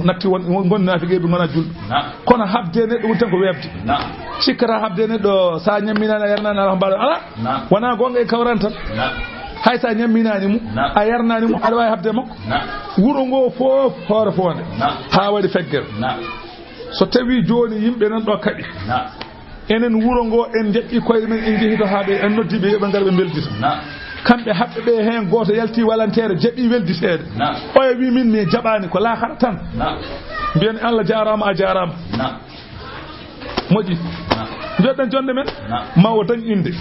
natti won ngonna fi gebe ngona julbe kono habde neddo won tan ko webde sikara habde neddo sa nyamina na yarna na mbalo ala wana gonga e kawrantan haysa nyamminani mu a yarnani mu alwa habde makko wuro ngo fof hoore fonde ha wadi feggere so tawi joni yimbe nan do kadi enen wuro ngo en jebbi koyde men en jehi to habe en noddibe yobe ngarbe beldita kambe habbe be hen goto yalti walantere jebbi welditede o wi min mi jabani ko la haratan bien Allah jarama a jarama moji joddan jonde men mawo tan inde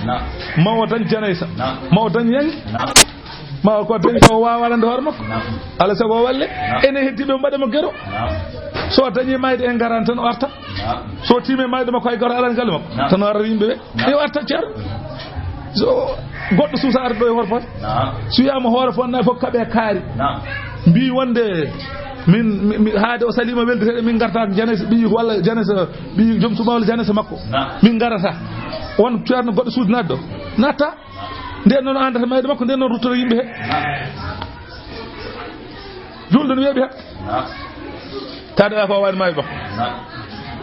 mawo tan janaysa mawo tan yang mawo ko tan ko wawalande hor makko ala sago walle ene heddibe mbade mo gero so dañi mayde en garan tan o arta so time mayde makko ay garo alan gal makko tan ar yimbe be e arta cer so goddo susa ar do hor fot suyama hor fot na fok kabe kaari mbi wonde min haade o salima weldete min garta janese bi walla janese bi jom suma wala janese makko min garata won ceerno goddo suud naddo nata den non andata mayde makko den non rutoro yimbe he julde no webi ha tada fa wani mayde makko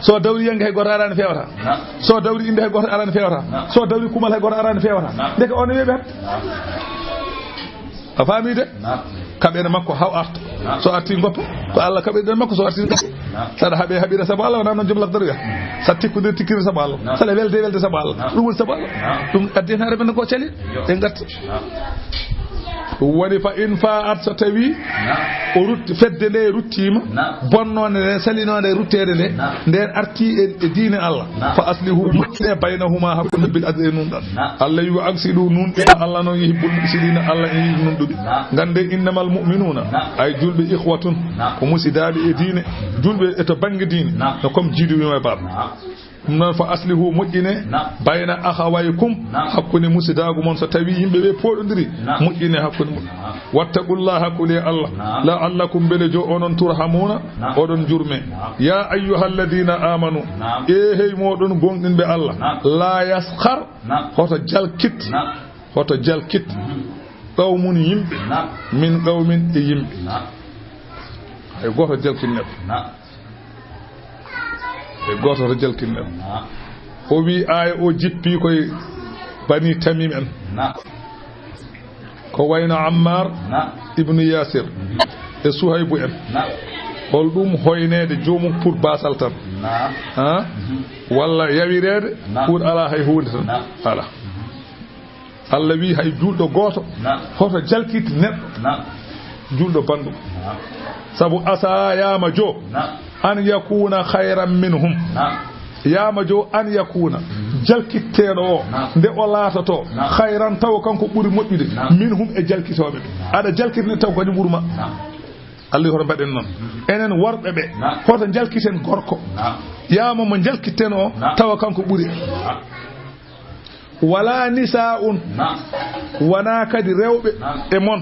so dawri yanga hay goto arani fewata so dawri inde hay goto arani fewata so dawri kumal hay goto arani fewata deke on webi ha a famide kabene makko haw arta so arti goppa ko Allah kabene makko so arti sada habe habira sabu Allah non jumla daruya sa tikkude tikkire sabu Allah sala welde sabu Allah dum wol sabu Allah dum addi haare ben ko celi en garti woni fa in fa'at so tawi o rutti fedde le ruttima bonnone le salinode ruttede le nder arti e diine Allah fa aslihu bainahuma hakun bil adli nun dan Allah yu aksidu nun Allah non yihibbul musidina Allah yihi nun dubi gande innamal mu'minuna ay julbe ikhwatun ko musidabe e diine julbe e to bangi diine no comme jidu wi bab non fa aslihu mujine bayna akhawaykum hakune musidagu mon so tawi yimbe be podondiri mujine hakune wattaqullaha kulli Allah la'allakum belejo onon turhamuna odon jurme ya ayyuhalladhina amanu e hey modon gongin be Allah la yaskhar hoto jalkit qawmun yimbe min qawmin e yimbe ay goto jalkin neɗɗo e goto to jalkin neɗɗo o wi aya o jippi koye bani tamim en ko wayno Ammar ibnu Yasir e Suhaybu en hol ɗum hoynede jomum pour basal tan walla yawirede pour ala hay hunde tan ala Allah wi hay julɗo goto hoto jalkiti neɗɗo julɗo bandum sabu asa yama jo an yakuna khayran minhum yama jo an yakuna jalkitteɗo o nde o laatato khayran taw kanko ɓuri moƴƴude minhum e jalkitoɓe aɗa jalkitne taw kañum ɓurma Allah hoto mbaɗen noon enen worɓe ɓe hoto jalkiten gorko yama mo jalkitten o tawa kanko ɓuri wala nisa'un wana kadi rewɓe e mon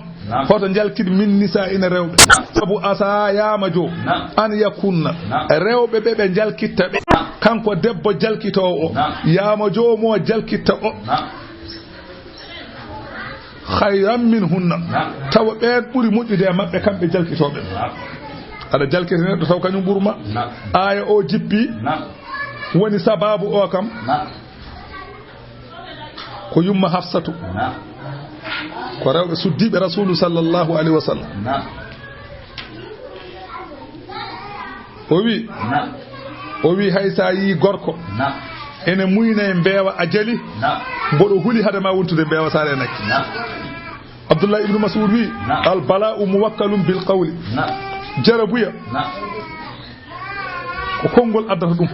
hoto jalkid min nisa ina rewɓe sabu asa yama jo an yakunna rewɓe ɓe ɓe jalkitta ɓe kanko debbo jalkitowo o yama jo mo jalkitta o khayran min hunna tawa ɓen ɓuri moƴƴude e maɓɓe kamɓe jalkitoɓe aɗa jalkita neɗɗo taw kañum ɓurma aya o jippi woni sababu o kam ko yumma Hafsatu ko rewɓe suddiɓe rasulu sallallahu alaihi wasallam o wi hay sa yi gorko ene muyna e mbeewa a jali mboɗo huli hade ma wontude mbeewa sare nakki Abdullah ibn Mas'ud wi al bala'u muwakkalun bil qawli jarabuya ko kongol addata ɗum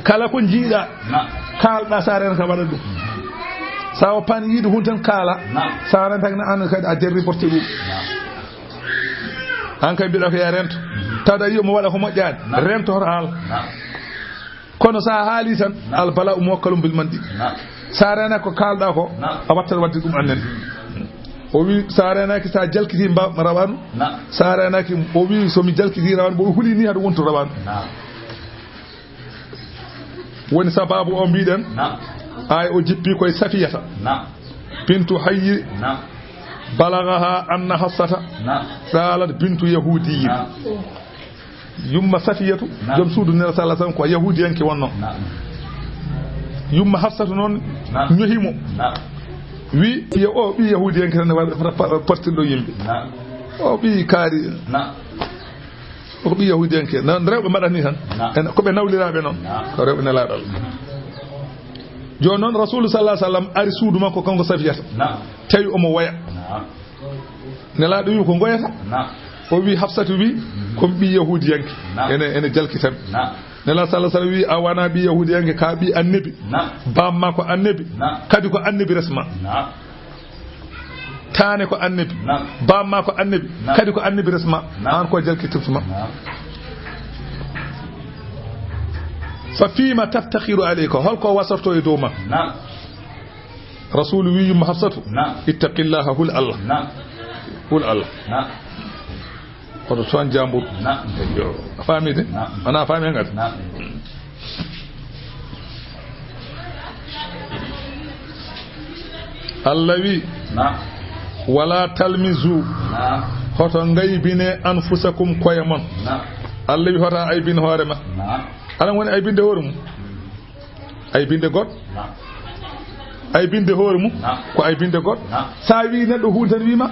kala ko jiiɗa kalɗa sare ka waɗa ɗum sawa pan yiide hun tan kaala sare tagna an kadi a jarri porté ɗum an kay mbiɗa ko ya rento tawda yiyomo waɗa ko moƴƴani rento hoto haala kono sa haali tan al bala'u muwakkalun bil mandi sarena ko kalɗa ko a wattat wadde ɗum annen o wi sarenaki sa jalkiti rawanu sarenaki o wi somi jalkiti rawanu bo huli ni haɗa wonto rawanu woni sababu o mbiɗen ay o jippi koye Safiyata bintu Hayy balagaha anna Hafsata qalat bintu yahudiyyin yumma Safiyatu joom suudu nela sallallahu alaihi wasallam ko yahudiyanke wonno yumma Hafsatu noon ñohimo wi yo o ɓi yahudiyanke tan waɗa partirɗo yimɓe o ɓi kaari ko ɓi yahudiyanke non rewɓe mbaɗat ni tan koɓe nawliraɓe noon ko rewɓe nelaɗo joni noon rasulu sallallahu alaihi wasallam ari suudu makko kanko Safiyata tawi omo waya nelaɗo wi ko goyata o wi Hafsatu wi komi ɓi yahudiyanke ene jalkitan nela sallallahu alaihi wasallam wi a wana ɓi yahudiyanke ka ɓi annabi bamma ko annabi kadi ko annabi resma tane ko annabi bamma ko annabi kadi ko annabi resma an ko jalkitirtuma fa fima taftakhiru alayka holko wasafto e dow ma rasulu wi yumma Hafsatu ittaqillaha hul Allah koto toon jambur a faamide wona faami ngati Allah wi wala talmizu hoto ngaybine anfusakum koye mon Allah wi hoto aybin hoore ma alan woni aybinde hoore mum aybinde god aybinde hoore mum ko aybinde god sa wi neɗɗo hunde tan wima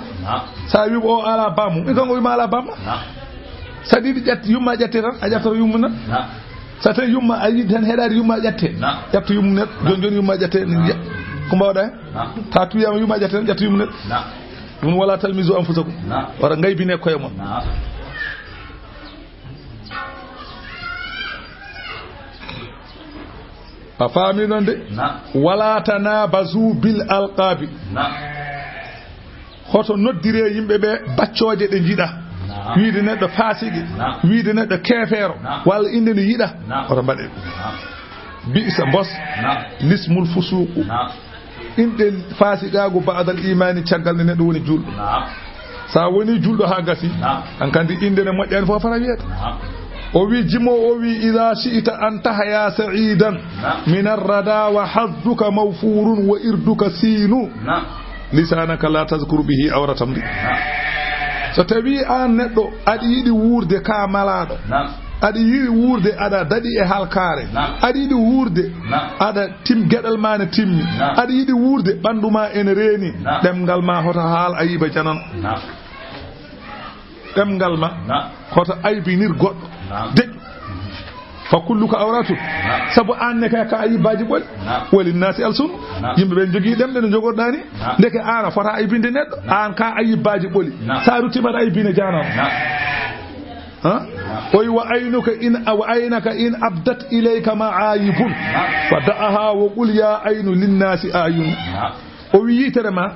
sa wi o ala bamum i kanko wima ala bamma sa ɗiɗi ƴatti yumma ƴette tan a ƴattata yummu neɗɗo sa tawi yumma a yiɗi tan heɗade yumma ƴette ƴetta yummu neɗɗo joni yumma ƴette ko mbawɗa hen ta tuyama yumma ƴette tan ƴetta yummu neɗɗo ɗum wala talmisu anfusakum wara ngaybine koye mon a faami noon de wala tanabazu bil alqabi hoto noddire yimɓe ɓe baccoje ɗe jiɗa wiide neɗɗo faasiqi wiide neɗɗo keefeero walla inde no yiɗa oto mbaɗe bi'sa mbos lismul fusuqu inɗe faasiqagu ba'dal imani caggal nde neɗɗo woni julɗo sa woni julɗo ha gasi an kandi inde ne moƴƴani fof fara wiyete o wi jimo o wi idha shi'ta an tahya sa'idan min ar-rada wa hazzuka mawfurun wa irduka sinu lisanaka la tazkur bihi awratam so tawi an neɗɗo aɗa yiɗi wurde ka malaɗo adi yiri wuurde ada dadi e halkare adi yidi wuurde ada tim gedal ma ne timmi adi yidi wuurde banduma en reeni demgal ma hoto haal ayiba janan demgal ma hoto aybinir goddo de fa kulluka awratu sabu anne ka ayibaji bol wali nasi alsun yimbe ben jogi demde no jogordani ndeke ana fota aybinde neddo an ka ayibaji boli sa rutima aybine janan oy wa aynuka in aw aynaka in abdat ilayka ma'ayibun fada'aha wa qul ya aynu lin nasi ayun o wiyitere ma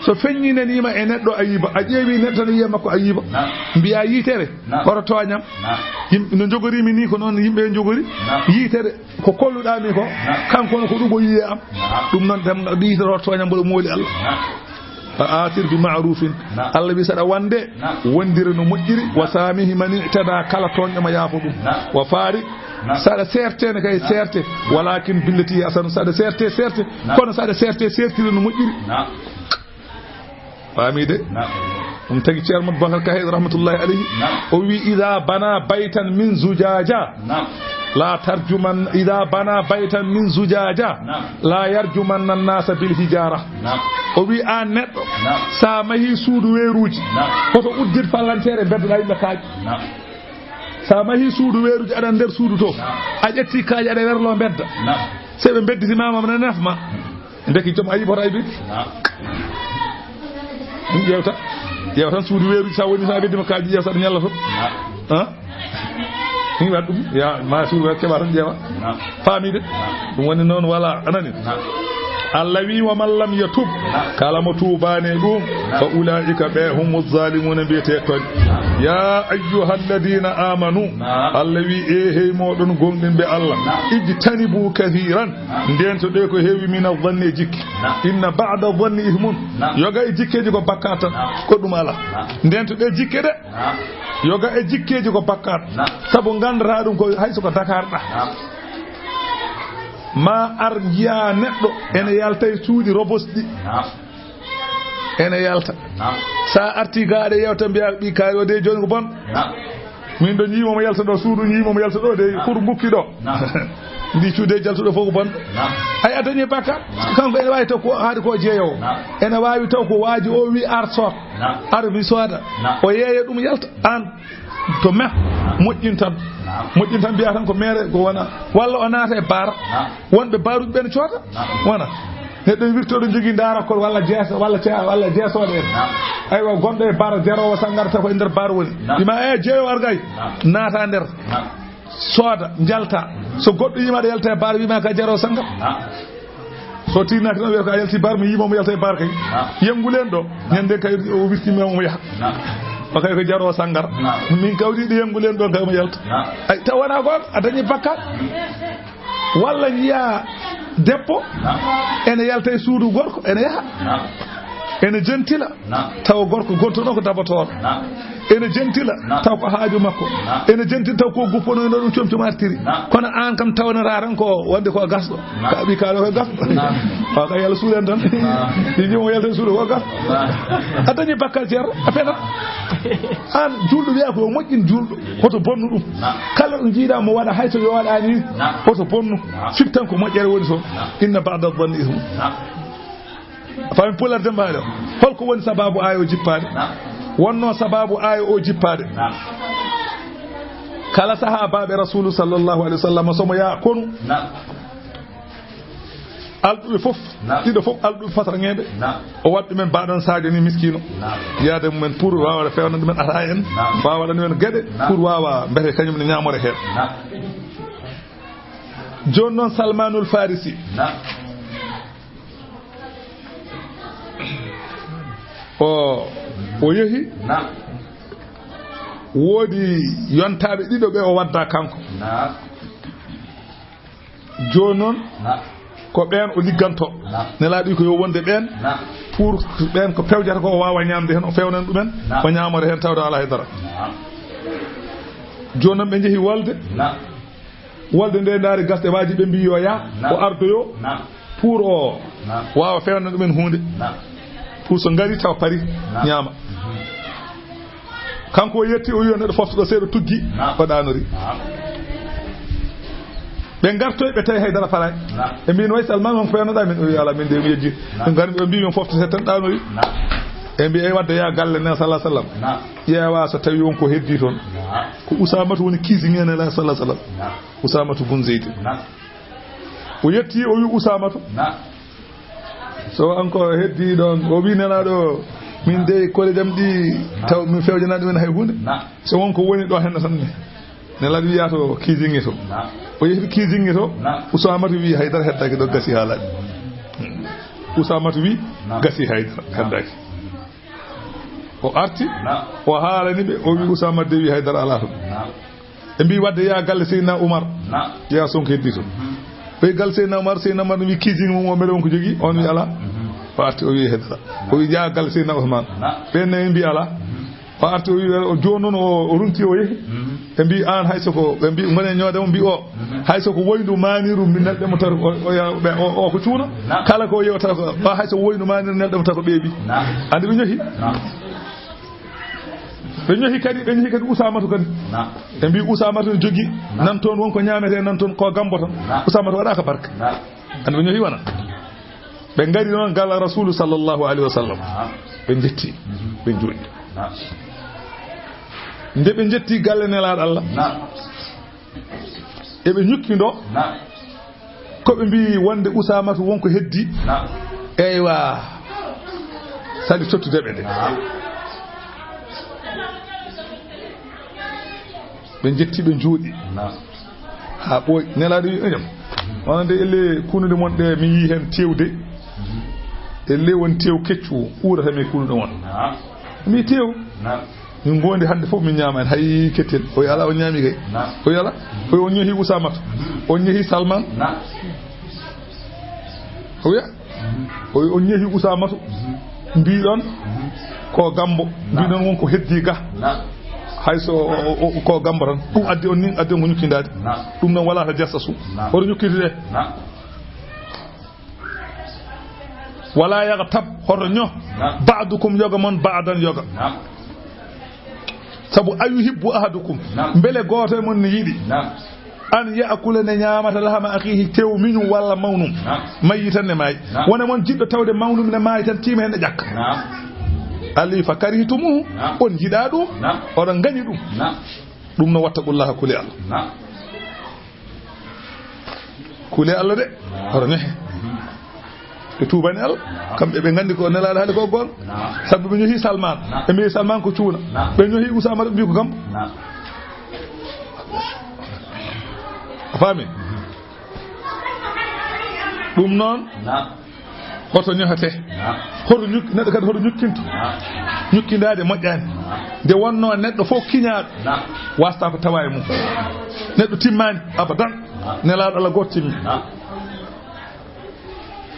so feññinanima e neɗɗo ayiba a ƴeewi neɗɗo tan wiya makko ayiba mbiya yitere hoto toñam yimɓe no jogorimi ni ko noon yimɓe jogori yitere ko kolluɗami ko kanko ko ɗum o yiye am ɗum noon dem yitere hoto toñam mboɗo mooli Allah fa atir bi ma'rufin Allah wi saɗa wande wondire no moƴƴiri wa samihi man i'tada kala toñƴoma yaafo ɗum wa faari saɗa sertene kay serte walakin billati asanu saɗa serte kono saɗa sertire no moƴƴiri famide tagi ci Ahmad Bakar Kahid rahmatullahi alayhi o wi idha bana baytan min zujaja la tarjuman idha bana baytan min zujaja la yarjuman an-nas bil hijara o wi an neddo sa mahi suudu weeruji hoto uddir fallantere bedda yimbe kaaji sa mahi suudu weeruji adan der suudu to a jetti kaaji ada werlo bedda sebe bedditi mama na nafma ndeki jom ayi bota aybi yewtan suudu weeruji sa woni sa beddima kaaji yew saɗa ñalla to ni wat ɗum ya ma suudu weeru keɓa tan ƴeewa faamide ɗum woni noon wala anani Allah wi wa man lam yatub kala mo tubane ɗum fa ulaika be humu zalimuna biyete ton ya ayyuhalladhina amanu Allah wi hey modon gongɗin be Allah ijtanibu kathiran ndento de ko heewi min adh-dhanni jikki inna ba'da adh-dhanni ihmun yoga e jikkeji ko bakkata ko ɗum ala ndento de jikke de yoga e jikkeji ko bakkat sabu gandata ɗum ko hayso ko Dakar ɗa ma ar jiya neɗɗo ene yalta e suuɗi robosɗi ene yalta sa arti gaɗe yewta mbiya ɓi kaari o de joni ko bon min ɗo ñimomo yalta ɗo suudu ñimomo yalta ɗo de pour bukki ɗo ndi cuude jaltuɗo fof ko bon ay a dañi bakka kanko ene wawi taw ko haade ko jeeyowo ene wawi taw ko waaji o wi ar soot ar mi sooda o yeeya ɗum yalta an to meh moƴƴin tan mbiya tan ko mere ko wona walla o naata e baara wonɓe baaruɓe ɓen coota wona neɗɗo wirtoɗo jogui darakol walla jeesa walla jeesoɗo en aywa gonɗo e baara jerowo sangarta ko e nder baara woni wima jeeyowo argay naata nder sooda jalta so goɗɗo yima aɗa yalta e baara wima ka jerowo sangar so tinnaki noon wiyata ko a yalti baara mi yimomo yalta e baara kay yengulen ɗo ñande kay o wirtimi omo yaha o kay ko jaro sangar min kawdiɗo yengulen ɗo kay mo yalta ay taw wona gon a dañi bakkat walla jiya debbo ene yalta e suudu gorko ene yaha ene jentila taw gorko gontono ko dabotoɗo ene jentila taw ko haaju makko ene jentila taw ko guppono no ɗum comcomartiri kono an kam tawnata tan ko wonde ko gasɗo ka ɓi kaalo ko gasɗo o ka yalla suulen tan yimo yalta e suudu ko gasɗo a dañi bakkal ceerno a feta an julɗo wiya ko moƴƴin julɗo hoto bonnu ɗum kala ɗo jiiɗa mo waɗa hayso yo waɗani hoto bonnu fik tan ko moƴƴere woni toon inna ba'da dhanni ismu fami pular dembaɗo holko woni sababu ayo jippade wonno sababu ayo o jippade kala sahabaɓe rasulu sallallahu alaihi wasallam somo ya konu alɗuɓe fof ɗiɗo fof alɗuɓe fatangeɓe o waɗ ɗumen mbaɗon sadio ni miskino yaade mumen pour wawa fewna ɗumen ata en wawa waɗa ɗumen gueɗe pour wawa mbete kañum ne ñamore hen joni noon Salmanul Farisi o yehi woodi yontaɓe ɗiɗo ɓe o wadda kanko joni noon ko ɓen o ligganto nelaɗi ko yo wonde ɓen pour ɓen ko pewjata ko o wawa ñamde hen o fewnan ɗumen o ñamore hen tawde ala haydara joni noon ɓe jeehi wolde nde daari gasɗe waji ɓe mbi yo ya o ardoyo pour o wawa fewnan ɗumen hunde pour so ngari taw pari ñaama kanko yetti o yone do fofto seedo tuggi o danori be gartoy be tay haydara faray e min way Salman on fenoda min o yala min de mi yejji ngar be mbi min fofto se tan danori e mbi e wadde ya galle ne sallallahu alaihi wasallam yewa so tawi won ko heddi ton ko Usamatu woni kisi ngene la sallallahu alaihi wasallam Usamatu bun Zayd o yetti o wi Usamatu so anko heddi don o wi nana do min de kole jam di taw mi fewjana dum hay hunde so wonko woni do hen tan ne la wiyato kisi to o yetti kisi to Usamatu wi haydara heddaki do gasi halade Usamatu wi gasi haydara heddaki o arti o haalani be o wi Usama de wi haydara ala to e mbi wadde ya galle Seydina Umar ya sonko heddi to be gal Seydina Umar wi kisi mo mele won ko jogi on wi ala o arti o wi haydara o wi ya galle Seydina Usman be ne mbi ala o arti o wi o jonon o runti o yehi e mbi an hayso ko be mbi ngone nyoode mo mbi o hayso ko woyndu maniru min nedde mo tar o ya be o ko cuuna kala ko yewta ko ba hayso woyndu maniru nedde mo tar ko beebi andi be nyohi be nyohi kadi Usamatu kadi e mbi Usamatu jogi nan ton wonko nyaamete nan ton ko gambo tan Usamatu wada ka barka andi be nyohi wana be ngari non gal Rasul sallallahu alaihi wasallam be jetti be jodi nde be jetti galle nelaado Allah e be nyukkindo ko be mbi wonde Usamatu wonko heddi eywa sadi tottude be de be jetti be joodi ha boy nelaado yi jam wonde elle kunude mon de mi yi hen tewde elle won tew keccu urata me kunude won mi tew min gonde hande fof min nyama hay ketel o yala o nyami kay o yala o on nyohi Usamatu on nyohi Salman o ya o on nyohi Usamatu mbi don ko gambo mbi don won ko heddi ga hayso ko gambo tan dum addi on nin addi on nyukindade dum non wala ta jassasu o nyukide wala yaghtab hornyo ba'dukum yoga mon ba'dan yoga sabu ayuhibbu ahadukum mbele goto mon ni yidi an yaakula ne nyaamata lahama akhihi tew minum walla mawnum mayitan ne may wona mon jiddo tawde mawnum ne may tan tima hen jakka ali fakaritumu on jida dum odon gani dum no wattaqullaha kuli Allah kuli Allah de horne e tubani al kambe be gandi ko nelaade hade ko gon sabbi be nyohi Salman e mi Salman ko cuuna be nyohi Usama bi ko gam fami dum non hoto nyohate hoto nyuk neddo kadi hoto nyukkinto nyukkindade mojjani de wonno neddo fo kiñaado wasta ko tawa e mum neddo timmani abadan nelaado Allah gottimi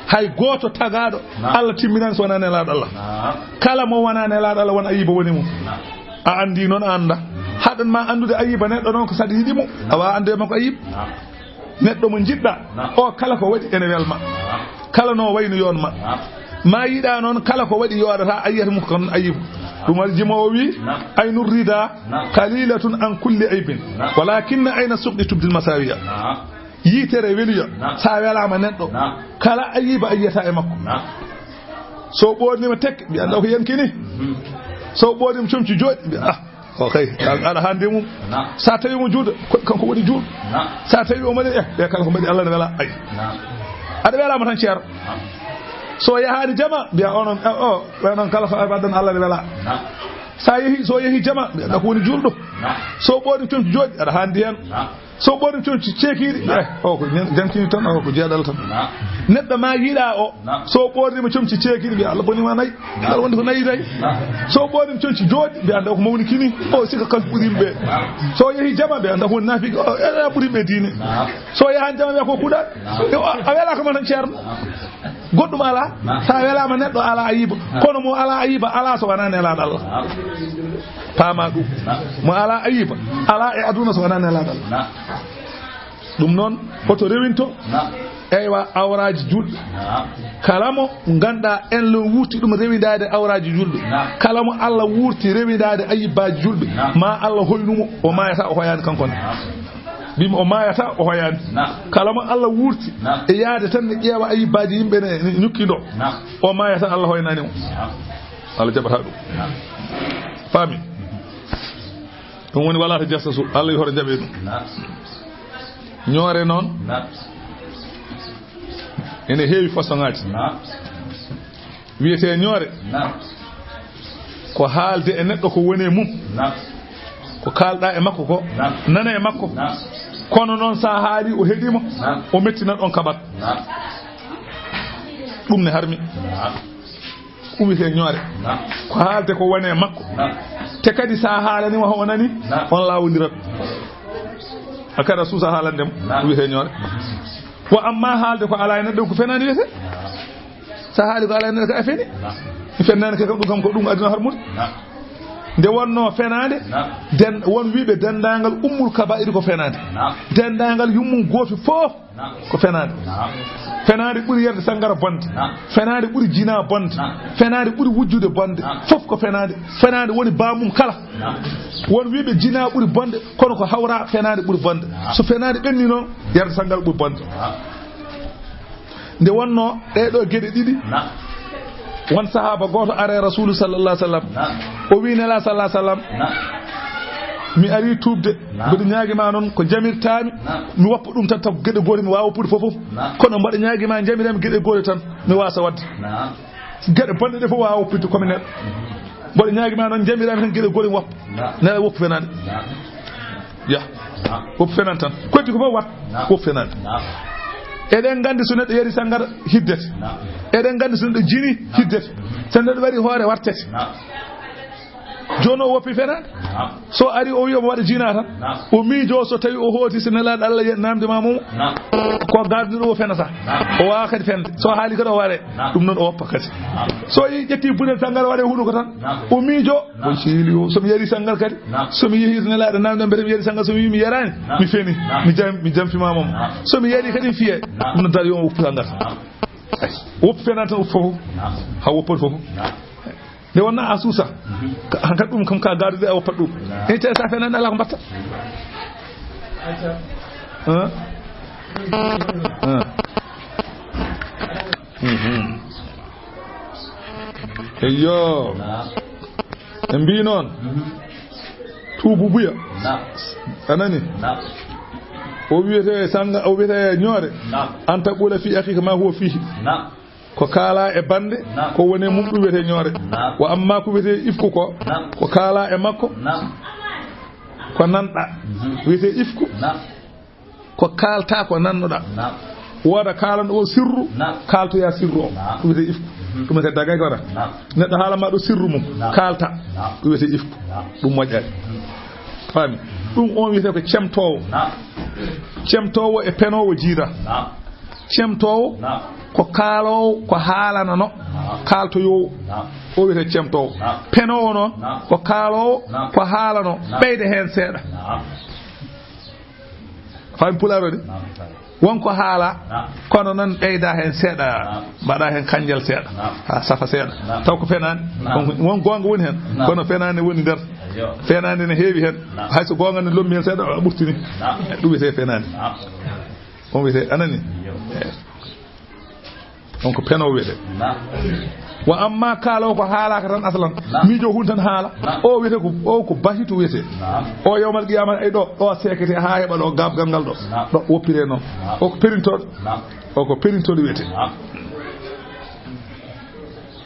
hay goto tagaado Allah timminan so wona nelaado Allah kala mo wona nelaado Allah won ayiba woni mum a andi non anda hadan ma andude ayiba neddo non ko sadi yidi mum awa ande mako ayib neddo mo jidda o kala ko wadi ene welma kala no wayno yon ma yida non kala ko wadi yodata ayyata mum kon ayib dum aljimo wi aynur rida qalilatun an kulli aibin walakin ayna suqdi tubdil masawiya yitere weliyo sa welama neddo kala ayiba ayyata e makko so bodni ma tek bi anda ko yankini so bodni chumci jodi bi okay ala hande mum sa tawi mo juudo kanko woni juudo sa tawi o mari e kala ko mari Allah ne wala ay ada wala ma tan ceero so yahaadi jama biya onon onon kala ko abadan Allah ne wala sa yehi so yehi jama da ko woni juuldo so bodni chumci jodi ada hande hen so bodni chumci cekiri o ko jankini tan o ko jeedal tan neddo ma yida o so bodni mo chumci cekiri bi Allah boni ma nay Allah wonde ko nayi day so bodni chumci jodi bi anda ko mawni kini o sika kan burimbe so yehi jama be anda ko nafi o era burimbe dine so yahan jama be ko kuda a wela ko man ceerno goddum ala sa wela ma neddo ala ayiba kono mo ala ayiba ala so wana nela Allah pama du mo ala ayiba ala e aduna so wana nela Allah dum non foto rewinto eywa awraji julɓe kala mo ganda en lo wurti ɗum rewidade awraji julɓe kala mo Allah wurti rewidade ayibbaji julɓe ma Allah hoynumo o mayata o hoyani kankone bim o mayata o hoyani kala mo Allah wurti e yaade tan ne ƴeewa ayibbaji yimɓe ne ñukkido o mayata Allah hoynani mo Allah jaɓata ɗum faami ɗum woni wala to jassa su Allah hoto jaɓe ɗum ñoore noon ene heewi façon ŋaji wiyete ñoore ko haalde e neɗɗo ko woni mum ko kalɗa e makko ko nana e makko kono noon sa haali o heɗimo o mettinan on kaɓat ɗum ne harmi ɗum wiyete ñoore ko haalde ko woni e makko te kadi sa haalanima ho nani on lawodirat akada suusa haalandemo ɗum wiyete ñoore wa amma haalde ko ala e neɗɗo ko fenani wiyete sa haali ko ala e neɗɗo ko afeni fennani ke ɗum kam ko ɗum aduna harmude nde wonno fenade den won wiiɓe dendagal ummul kaba'ir ko fenade dendagal yummum goofi fof ko fenade fenade ɓuuri yerde sangara bonde fenade ɓuuri jina bonde fenade ɓuuri wujjude bonde fof ko fenade fenade woni bamum kala won wiiɓe jina ɓuuri bonde kono ko hawra fenade ɓuuri bonde so fenade ɓenni noon yerde sangal ɓuuri bonde nde wonno ɗeɗo gueɗe ɗiɗi won sahaba goto are rasulu sallallahu alaihi wasallam o wi nela sallallahu alaihi wasallam mi ari tubde mbiɗa ñaagima noon ko jamirtami mi woppa ɗum tan taw gueɗe goto mi wawa pude fofof kono mbaɗa ñaagima jamirami gueɗe goto tan mi wasa wadde gueɗe bonɗe ɗe fof wawa woppide komi neɗɗo mbaɗa ñaagima noon jamirami tan gueɗe goto mi woppa nela woppu fenade ya woppu fenade tan koddi ko fof wat woppu fenade eɗen gandi so neɗɗo yari sangara hiddete eɗen gandi so neɗɗo jini hiddete so neɗɗo waɗi hoore wartete joni o woppi fenade so ari o wiyomo waɗa jina tan o miijo so tawi o hooti so nelaɗo Allah namde ma mum ko gardiɗo o fenata o wawa kadi fende so haali kadi o waɗe ɗum noon o woppa kadi so yi ƴetti bunel sangara waɗe huɗuko tan o miijo o siili o somi yari sangal kadi somi yeehi to nelaɗo namde mbete mi yari sangal somi wi mi yarani mi feni mi jamfima mom somi yari kadi fiye ɗum noon dal yo woppu sangal woppu fenade tan woppu fof ha woppode fof nde wonna a suusa hankkadi ɗum kam ka gardude a woppat ɗum en tawi sa fenani ala ko mbatta eyyo e mbi noon tuubu buya anani o wiyete sanga o wiyete ñoore an taqula fi akhika ma huwa fihi ko kaala e bande ko woni mum ɗum wiyete ñoore wa amma ko wiyete ifku ko kaala e makko ko nanɗa wiyete ifku ko kalta ko nannoɗa woda kaalanɗo o sirru kaltoya sirru o ɗum wiyete ifku ɗum wiyete dagay ko waɗa neɗɗo haalama ɗo sirru mum kalta ɗum wiyete ifku ɗum moƴƴani faami ɗum on wiyete ko cemtowo e penowo jiida cemtowo ko kaalowo ko haalanano kaltoyowo o wiyete cemtowo penowo noon ko kaalowo ko haalano ɓeyde hen seeɗa fami pularo de wonko haala kono noon ɓeyda hen seeɗa mbaɗa hen kanjal seeɗa ha safa seeɗa taw ko fenani won gonga woni hen kono fenani woni nder fenani ne heewi hen hayso gonga ne lommi hen seeɗa a ɓurtini ɗum wiyete fenani on wiyete anani on ko peno wiyete wa amma kaalawo ko haalaka tan aslan miijo hun tan haala o wiyete ko bahitu wiyete o yawmal qiyamah ay ɗo sekete ha heɓa ɗo gabgal ngal ɗo woppire noon o ko perintoɗo wiyete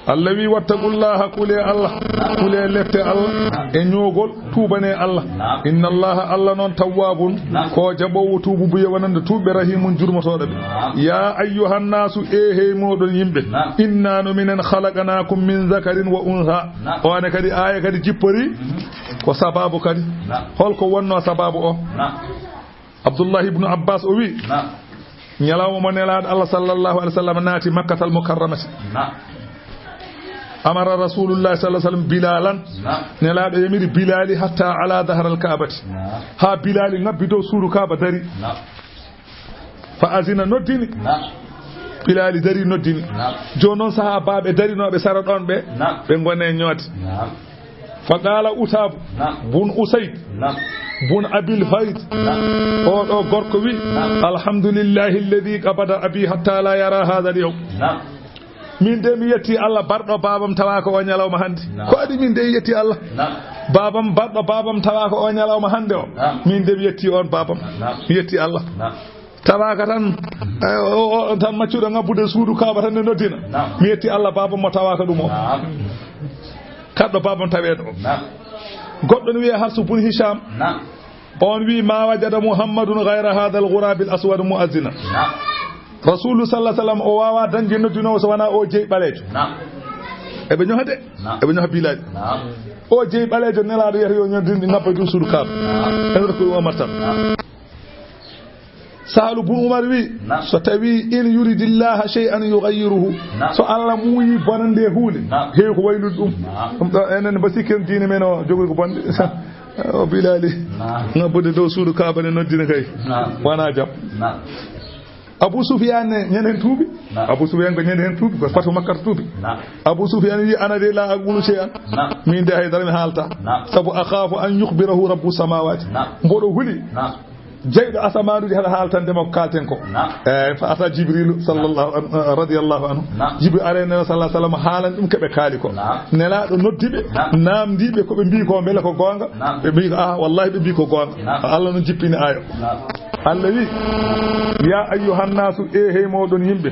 Allah wi wattaqullaha kule Allah kule lefte Allah e ñoogol tuubane Allah inna Allah noon tawwabun ko jaɓowo tuubu buye wonande tuuɓe rahimun jurmotoɗo ɓe ya ayyuhan nasu hey moɗon yimɓe inna no minen khalaqnakum min zakarin wa untha one kadi aya kadi jippori ko sababu kadi holko wonno sababu o Abdullah ibn Abbas o wi ñalawma mo nelaɗo Allah sallallahu alaihi wasallam naati makkatal mukarramati amara rasulullah sallallahu alaihi wasallam bilalan nelaɗo yamiri bilali hatta ala dahar al kaabati ha bilali ngabbi dow suudu kaaba dari fa azina noddini Bilal dari noddini joni noon sahabaɓe darinoɓe sara ɗon ɓe gone ñoode fa qala Utab bun Usayd bun Abil Fayd oɗo gorko wi alhamdulillahi alladi qabada abi hatta la yara hadha al yawm min de mi yetti Allah barɗo babam tawa ko o ñalawma hande ko adi min de yetti Allah babam barɗo babam tawa ko o ñalawma hande o min de mi yetti on babam mi yetti Allah tawaka tan tan maccuɗo ngabbude suudu kaaba tan ne noddina mi yetti Allah babam mo tawaka ɗum o kadɗo babam taweɗo o goɗɗo ne wiya Hafs bun Hisham on wi ma wajada Muhammadun ghayra hadha al-ghurab al-aswad mu'azzina Rasul sallallahu alaihi wasallam o wawa dañde noddinowo so wana o jeey ɓaleejo eɓe ñoha de eɓe ñoha Bilal o jeey ɓaleejo nelaɗo yiyata yo ñodinde ngabba dow suudu kaaba en ko Umar tan Sahlu bun Umar wi so tawi in yuridillaha shay'an yughayyiruhu so Allah muuyi bonande huule heew ko waylude ɗum ɗo enen basiken diine men o jogoy ko bonde o Bilali ngabbude dow suudu kaaba ne noddina kay wana jam Abu Sufyan ñanden tuubi Abu Sufyan ko ñanden tuubi ko fatu Makka tuubi Abu Sufyan wi ana de la aqulu shay'an min de haydara mi halta sabu akhafu an yukhbirahu rabbus samawati mboɗo huli jeyɗo asamanuji haɗa haaltande makko kalten ko fa ata Jibril sallallahu radiyallahu anhu Jibril are nena sallallahu alaihi wasallam haalan ɗum keɓe kaali ko nelaɗo noddiɓe namdiɓe koɓe mbi ko beele ko gonga ɓe mbi ko wallahi ɓe mbi ko gonga Allah no jippini ayo Allah wi ya ayyuhan nasu hey moɗon yimɓe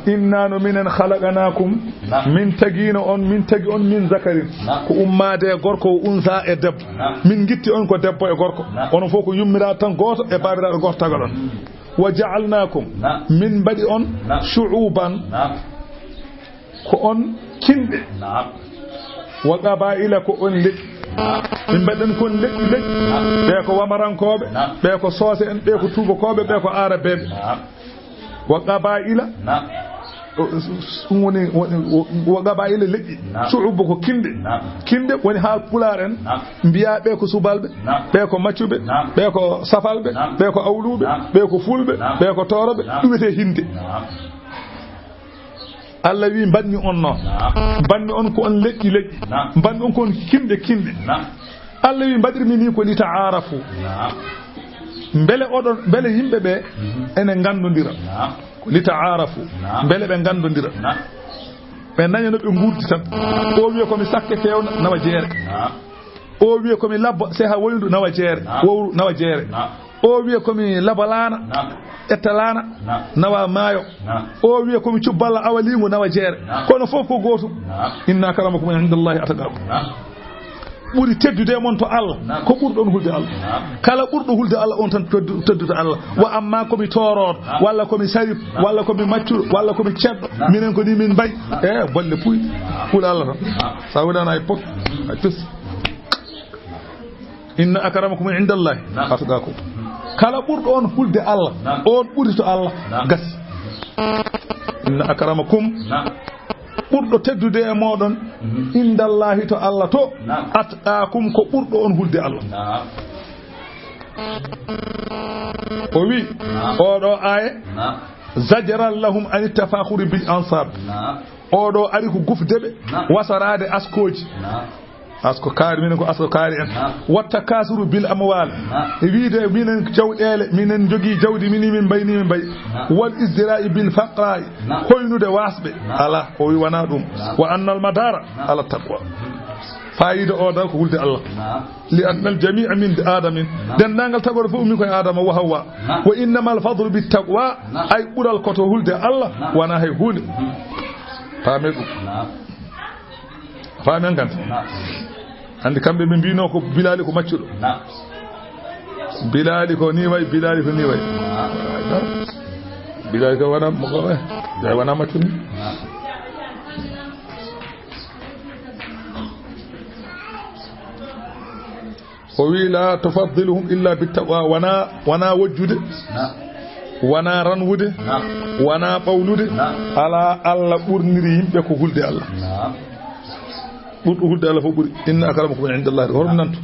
inna no minen khalaqnakum min tagino on min tagi on min zakarin ko ummade gorko unsa e debbo min gitti on ko debbo e gorko onon fof ko yummira tan goto e babiraɗo goto tagal on wa ja'alnakum min mbaɗi on shu'uban ko on kimɓe wa qaba'ila ko on leƴƴi min mbaɗen kon leƴƴi ɓe ko wamarankoɓe ɓe ko soose en ɓe ko tubakoɓe ɓe ko arabeɓe wa qaba'ila woni wa qaba'ila leƴƴi shu'ubu ko kinde woni ha pular en mbiya ɓe ko subalɓe ɓe ko maccuɓe ɓe ko safalɓe ɓe ko awluɓe ɓe ko fulɓe ɓe ko toroɓe ɗum wiyete hinde Allah wi banni on noon banni on ko on leƴƴi banni on ko on kinde Allah wi mbaɗirmi ni ko li ta'arafu beele yimɓe ɓe ene gandodira ko li ta'arafu beele ɓe gandodira ɓe daña no ɓe gurdi tan o wiye komi sakke fewna nawa jeere o wiye komi labba seha woyndu nawa jeere wowru nawa jeere o wiye komi labalana ettalana nawa maayo o wiye komi cubballa awalingo nawa jeere kono fof ko gotum inna karamakum indallahi ataqakum ɓuri teddude mon to Allah ko ɓurɗon hulde Allah kala ɓurɗo hulde Allah on tan teddude Allah wa amma komi toroɗo walla komi sarif walla komi maccuɗo walla komi cedɗo minen ko ni min mbay bolle puy huuɗo Allah tan sa wuɗano hay pok hay tus inna akramakum indallahi atqakum kala ɓurɗo on hulde Allah on ɓuri to Allah gasi inna akramakum ɓurɗo teddude e moɗon indallahi to Allah to atqakum ko ɓurɗo on hulde Allah o wi oɗo aye zajran lahum an tafakhuri bil ansab oɗo ari ko gufdeɓe wasarade askoji asko kaari minen ko asko kaari en watta kasuru bil amwal wiide minen jawɗele minen jogii jawdi min mbay wal isdira'i bil faqra'i hoynude wasɓe ala o wi wana ɗum wa annal madara ala taqwa fayida o dal ko hulde Allah li annal jami'a min adamin dendangal tagore fof min koye adama wa hawa wa innamal fadlu bit taqwa ay ɓural koto hulde Allah wana hay hunde faame ɗum faamen ganta andi kamɓe ɓe mbino ko Bilali ko maccuɗo Bilali ko ni way Bilali ko ni way Bilali ko wana maccuɗo o wi la tufaddiluhum illa bittaqwa wana wojjude wana ranwude wana ɓawlude ala Allah ɓurniri yimɓe ko hulde Allah ɓurɗo hulde Allah fof ɓuri inna akramakum indallahi horum nanto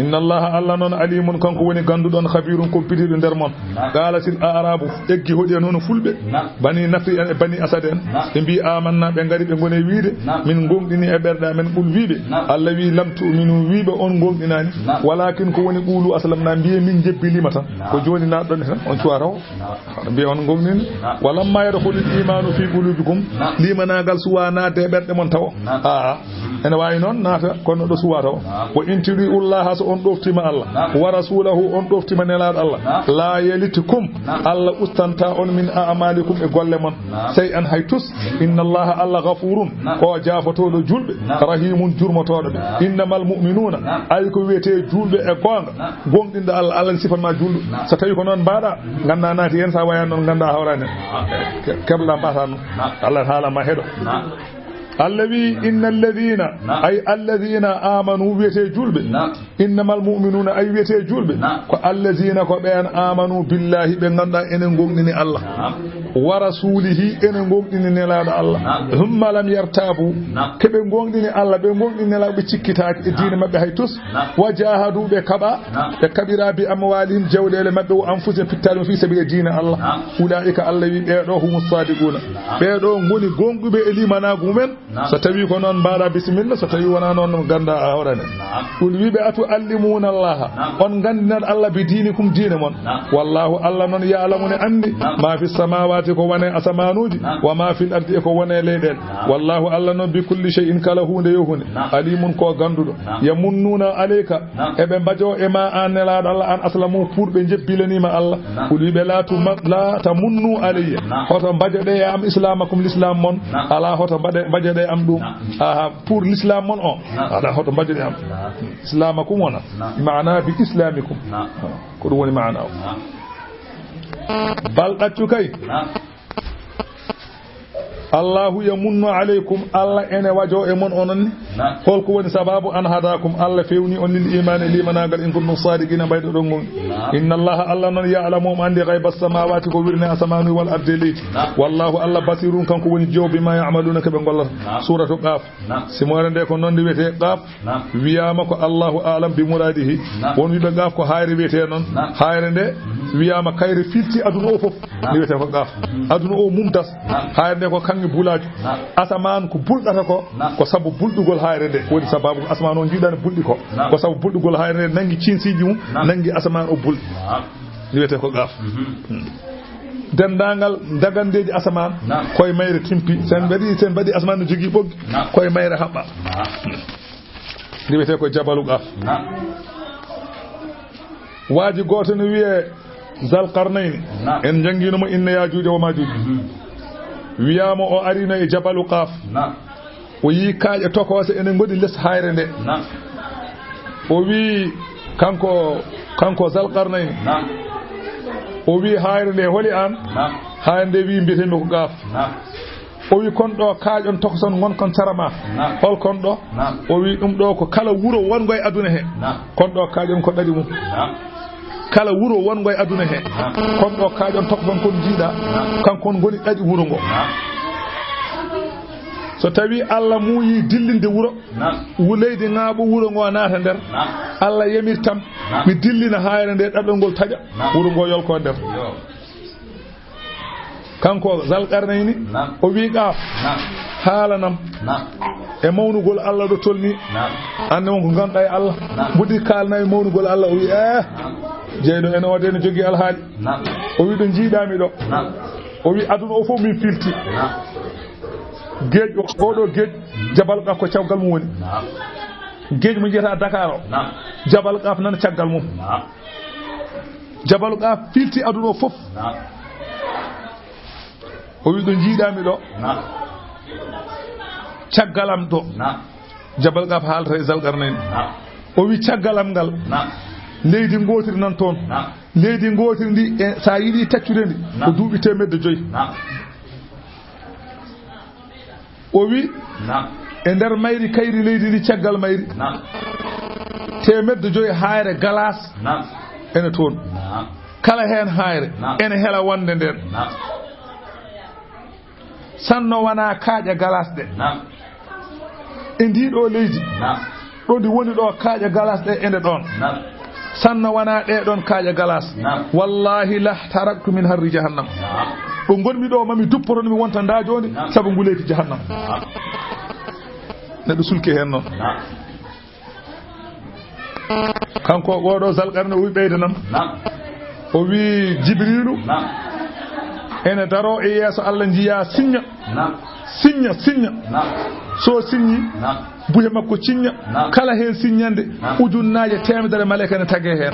inna allaha allah non alimun kanko woni ganduɗon khabirun kompitiɗo nder mon qalatil arabu eggi hoɗi en hono fulɓe bani nafri en e bani asad en ɓe mbi amanna ɓe ngari ɓe gone wiide min gonɗini e ɓerɗe men ɓul wiiɓe allah wi lam tu'minu wiiɓe on gonɗinani walakin ko woni qulu aslamna mbiye min jebbilima tan ko joni naɗɗon tan on cuwa taw mbiye on gonɗini walamma yadkhulul imanu fi qulubikum limanagal suwa naade ɓerɗe mon taw ene wawi noon naata kono ɗo suwa taw wa in turi'ullaha so on ɗoftima Allah wa rasulahu on ɗoftima nelaɗo Allah la yalitukum Allah ustanta on min a'malikum e golle mon sey an hay tus inna allaha Allah ghafurun ko jafotoɗo julɓe rahimun jurmotoɗo ɓe innamal mu'minuna ay ko wiyete julɓe e gonga gonɗinde Allah Allah sifanma julɗo so tawi ko noon mbaɗa ganda naati hen sa wayan noon ganda hawrani kebla mbata noon Allah haalama heɗo Allah wi innal ladina ay alladina amanu wiyete julɓe innamal mu'minuna ay wiyete julɓe ko alladina ko ɓen amanu billahi ɓe ganduɗa enen gonɗini Allah wa rasulihi enen gonɗini nelaɗo Allah thumma lam yartabu keɓe gonɗini Allah ɓe gonɗini nelaɗo ɓe cikkitaki e diine mabɓe hay tus wa jahadu ɓe kaɓa ɓe kaɓira bi amwalihim jawɗele mabɓe o anfusihim pittaɗum fi sabili diine Allah ulaika Allah wi ɓeɗo humus sadiquna ɓeɗo goni gonɗuɓe e limanagu mumen so tawi ko noon mbaɗa bisimilla so tawi wona noon ganda a hawrane ɗum wiɓe atu allimuna allaha on gandinat Allah bi dinikum diine mon wallahu Allah noon ya'lamune andi ma fi samawati ko wone asamanuji wa ma fil ardi ko wone leyɗel wallahu Allah noon bi kulli shay'in kala hunde yo hunde alimun ko ganduɗo yamunnuna alayka eɓe mbajo e ma an nelaɗo Allah an aslamu pour ɓe jebbilanima Allah ɗum wiɓe la tamunnu alayya hoto mbajoɗe e am islamakum l'islam mon ala hoto mbajoɗe am ɗum pour l'islam mon o ala hoto mbajoɗe am islamakum wona maana bi islamikum ko ɗum woni maana o bal ɗaccu kay Allahu yamunnu alaykum Allah ene wajo e mon onon holko woni sababu an hadakum Allah fewni on lil iman limanagal in kuntum sadiqina baydo don gon inna Allah Allah non ya'lamu andi ghaibas samawati ko wirne asmanu wal ardi li wallahu Allah basirun kanko woni jawbi ma ya'maluna kabe gollata suratu qaf simore de ko non wiyete qaf wiyama ko Allahu a'lam bi muradihi won wibe qaf ko hayre wiyete non hayre de wiyama kayre filti aduna o fof wiyete ko qaf aduna o mumtas hayre de ko bulaju asaman ko buldata ko sabu buldugol hayre de woni sababu asaman on jidani buldi ko sabu buldugol hayre de nangi cinsiji mum nangi asaman o buldi wiyete ko gaf dendangal dagandeji asaman koye mayre timpi sen badi asaman no jogi boggi koye mayre habba wiyete ko jabalu gaf waji goto no wiye Zalqarnayn en janginomo inna yajuuj wa majuuj wiyama o arina e jabalu qaf o yi kaaje tokose enen godi les hayre nde o wi kanko Zalqarnayn o wi hayre nde holi an hayre nde wi mbitemi ko qaf o wi kon ɗo kaaƴon tokoson gon kon tarama hol kon ɗo o wi ɗum ɗo ko kala wuro wongo e aduna he kon ɗo kaaƴon ko ɗaɗi mum kala wuro wongo e aduna he kon ɗo kaaƴon tokson kon jiiɗa kankon goni ɗaɗi wuro ngo so tawi Allah muuyi dillinde wuro leydi ŋaaɓo wuro ngo naata nder Allah yamirtam mi dillina hayre nde ɗaɗol ngol taƴa wuro ngo yolko nder kanko Zalqarnayni o wi qaf haalanam e mawnugol Allah ɗo tolni ande won ko ganduɗa e Allah mbudi kalna e mawnugol Allah o wi jeyɗo ene o de no jogui alhaali o wi ɗo jiiɗami ɗo o wi aduna o fof min filti geej oɗo geej jabal qaf ko cawgal mum woni geej mo jiyata Dakar o jabal qaf nan caggal mum jabal qaf filti aduna o fof o wi ɗo jiiɗami ɗo caggalam ɗo jabal qaf haalata e Zalqarnayn o wi caggalam ngal leydi ngotiri nan toon leydi ngotiri ndi sa yiɗi taccude ndi ko duuɓi 100 o wi e nder mayri kayri leydi ndi caggal mayri 100 hayre galas ene toon kala hen hayre ene hela wonde nden sanno wana kaaƴa galas ɗe e ndiɗo leydi ɗo ndi woni ɗo kaaƴe galas ɗe ende ɗon sanna wana ɗe ɗon kaaƴe galas wallahi la taraktu min harri jahannam ɗo gonmi ɗo mami duppoto mi wonta nda joni sabu nguleyki jahannam neɗɗo sulke hen noon kanko oɗo Zalqarne o wi ɓeydanam o wi Jibrilu ene daro e yeeso Allah jiya signa so signi buhe makko signa kala hen signande ujunnaje temedere malaika ne tagge hen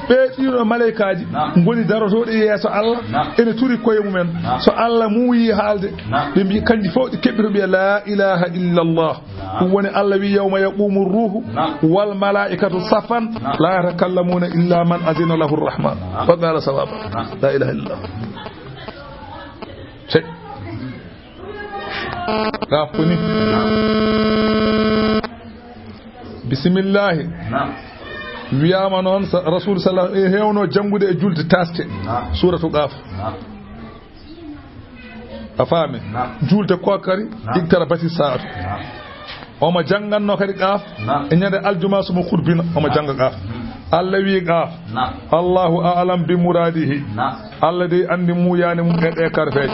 ɓe ɗiɗo malaikaji goni darotoɗe yeeso Allah ene turi koye mumen so Allah muuyi haalde ɓe mbi kanji fof ɗi keɓɓito mbiya la ilaha illa Allah ɗum woni Allah wi yawma yaqumu ruhu wal malaikatu safan la yatakallamuna illa man azina lahu rrahman wa qala sawaba la ilaha illa Allah gafuni bisimillahi wiyama noon rasul sallam e hewno jangude e julde taste suratu Qaf a faami julde kokari iktara bati saatu omo janganno kadi Qaf e ñande aljuma sumo kurbina omo janga Qaf Allah wi Qaf Allahu a'lam bi muradihi Allah de andi muyani mum e ɗe karfeje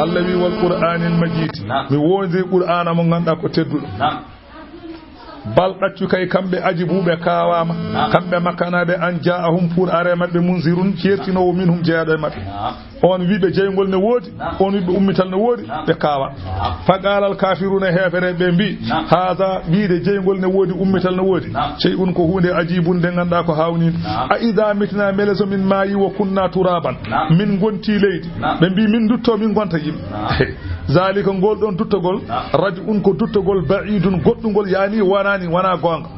Allah wi wal qur'anil majid mi wonde qur'ana mo ganda ko tedduɗo bal ɗaccu kay kamɓe ajibuɓe kawama kamɓe makkanade an ja'ahum pour are mabɓe munzirun certinowo minhum jeeyaɗo e mabɓe on wiɓe jeygol ne woodi on wiɓe ummital ne woodi ɓe kawa faqalal kafiruna hefere ɓe mbi haada wiide jeygol ne woodi ummital ne woodi shay'un ko hunde ajibun de ganduɗa ko hawnide a ida mitna mele so min maayi wa kunna turaban min gonti leydi ɓe mbi min dutto min gonta yimɓe zalika ngol ɗon duttogol raj'un ko duttogol ba'idun goɗɗugol yani wana gonga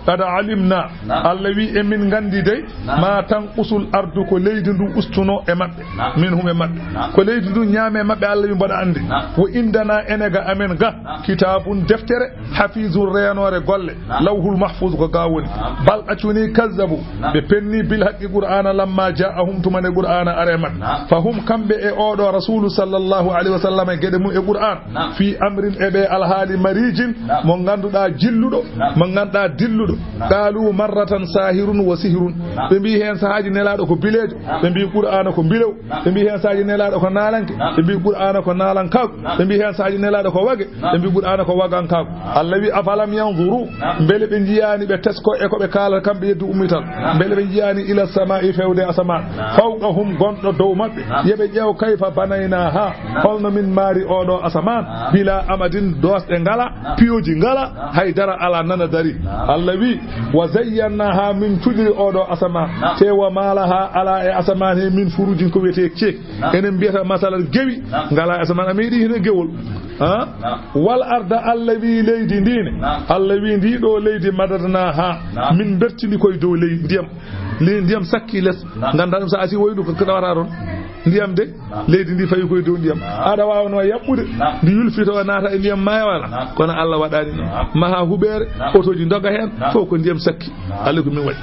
kada alimna Allah wi e min gandi dey ma tan usul ardu ko leydi ndu ustuno e mabɓe min hum e mabɓe ko leydi ndu ñaame mabɓe Allah wi mboɗa andi wo indana enega amen ga kitabun deftere hafizur renore golle lawhul mahfuz ko ga woni bal acuni kazzabu be penni bil haqqi qur'ana lamma ja'ahum tumane qur'ana are mabɓe fahum kamɓe e oɗo rasulu sallallahu alaihi wasallam e gueɗe mum e qur'an fi amrin e ɓe alhaali marijin mo ganduɗa jilluɗo mo ganduɗa dilluɗo qalu marratan sahirun wa sihrun ɓe mbi hen sahaji nelaɗo ko bilejo ɓe mbi qur'ana ko bilew ɓe mbi hen sahaji nelaɗo ko nalanke ɓe mbi qur'ana ko nalankago ɓe mbi hen sahaji nelaɗo ko wage ɓe mbi qur'ana ko wagankago Allah wi afalam yanzuru beele ɓe jiyani ɓe tesko e koɓe kala kamɓe yeddu ummital beele ɓe jiyani ila sama'i fewde asaman fawqahum gonɗo dow mabɓe yeɓe ƴeew kayfa banayna ha holno min maari oɗo asaman bila amadin dosɗe ngala piyoji ngala haydara ala nana dari Allah wi wa zayyannaha min cuɗiri oɗo asaman te wa malaha ala e asaman he min furujin ko wiyete ceek enen mbiyata masalan gewi ngala e asaman a meeɗi hene gewol wal arda Allah wi leydi ndine Allah wi ndiɗo leydi madadna ha min bertini koye dow leydi ndiyam sakki less ganda ɗum sa asi woyɗu ko tawata toon ndiyam de leydi ndi fayi koye dow ndiyam aɗa wawno yaɓɓude ndi yulfito naata e ndiyam maya wala kono Allah waɗani no maha huɓere otoji dogga hen fof ko ndiyam sakki Allah ko min waɗi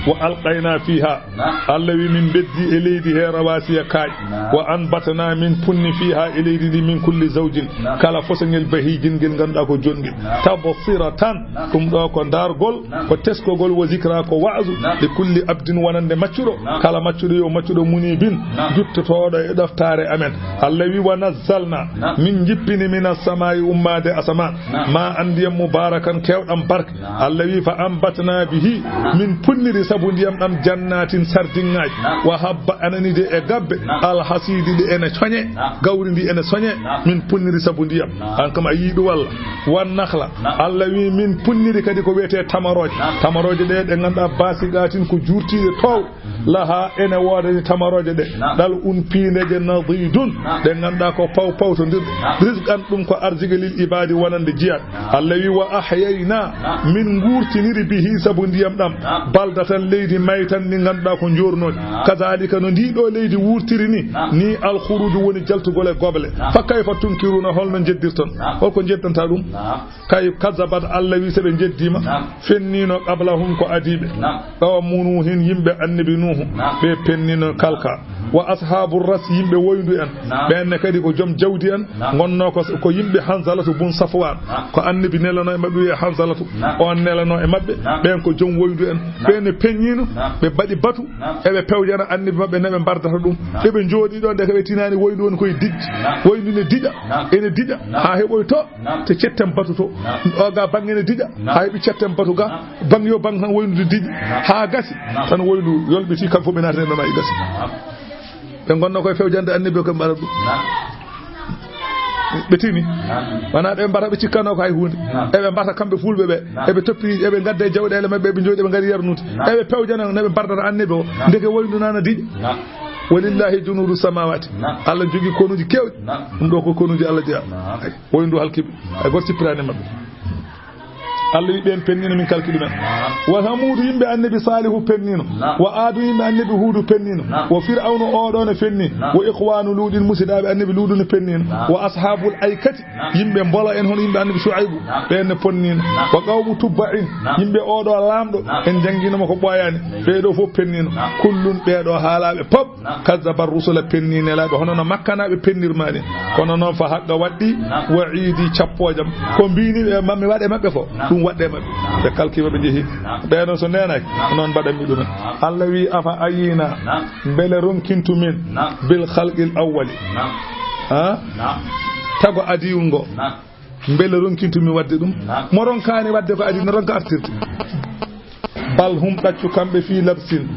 wa alqayna fiha Allah wi min beddi e leydi he rawasiya kaaj wa anbatna min punni fiha e leydi ndi min kulli zawjin kala fosangel bahijin ngel ganduɗa ko jongel tabsiratan ɗum ɗo ko dargol ko teskogol wa zikra ko wa'zu e kulli abdin wonande maccuɗo kala maccuɗo yo maccuɗo munibin juttotoɗo e ɗoftare amen Allah wi wa nazzalna min jippini minas samai ummade asaman ma andiyam mubarakan kewɗam barke Allah wi fa anbatna bihi min punniri sabu ndiyam ɗam jannatin sardingaji wa habba anani de e gabbe alhasidi ɗi ene coñe gawri ndi ene soñe min punniri sabu ndiyam an kam a yiiɗu walla wan nakhla Allah wi min punniri kadi ko wiyete tamaroje ɗe ɗe ganduɗa basigatin ko jurtiɗe tow laha ene wodani tamaroje ɗe ɗal pineje nadidun ɗe ganduɗa ko pawpawtodirɗe rizqan ɗum ko arsige lil ibadi wonande jiyat Allah wi wa ahyayna min gurtiniri bihi sabu ndiyam ɗam baldatan leydi maytan ni ganduɗa ko jornoji kazalika no ndiɗo leydi wurtiri ni alkhuruju woni jaltugol e goble fa kayfa tunkiruna holno jeddirton holko jeddanta ɗum kay kazabat Allah wi seɓe jeddima fennino qablahum ko adiɓe ɗawa munu hen yimɓe annabi nuhu ɓe pennino kalka wa ashabur ras yimbe woyndu en ben kadi ko jom jawdi en gonno ko yimbe Hanzalatu bun Safwan ko annabi nelano e mabbe wi Hanzalatu on nelano e mabbe ben ko jom woyndu en ben peññino be badi batu e be pewjana annabi mabbe ne be bardata dum e be jodi don de ko be tinani woyndu won koy dijj woyndu ne dida ene dida ha heboy to te cettem batu to o ga bangene dida ha hebi cettem batu ga bang yo bang tan woyndu didi ha gasi tan woyndu yolbiti kan fo be natane no may gasi be gonno koy fewjande annabi ko mbaradu be tini wana be mbara be cikkano ko hay hunde e be mbata kambe fulbe be e be toppi e be gadde jawdele mabbe be jodi be ngari yarnude e be pewjana ne be bardata annabi o ndeke woyndu nana didi walillahi junudu samawati Allah jogi konuji kewdi dum do ko konuji Allah jeya woyndu halkibe ay gorti pirane mabbe Allah ben pennino min kalkidu men wa hamudu yimbe annabi salihu pennino wa adu yimbe annabi hudu pennino wa fir'aunu odo ne fenni wa ikhwanu ludin musidabe annabi ludu ne pennino wa ashabul aikati yimbe mbola en hono yimbe annabi shuaibu ben ponnino wa qawmu tubba'in yimbe odo lamdo en jangino ko boyani be do fo pennino kullun be do halabe pop kazzabar rusula pennino laabe hono no makkanabe pennirmani kono non fa haqqa waddi wa idi chappojam ko bini be mamme wade mabbe fo wadde mabbe be kalkiba be jehi be non so nenaki non badami dum Allah wi afa ayina bele ronkintu min bil khalqil awwal ha tago adiungo bele ronkintu mi wadde dum mo ronkani wadde ko adi no ronka artirti bal hum daccu kambe fi labsin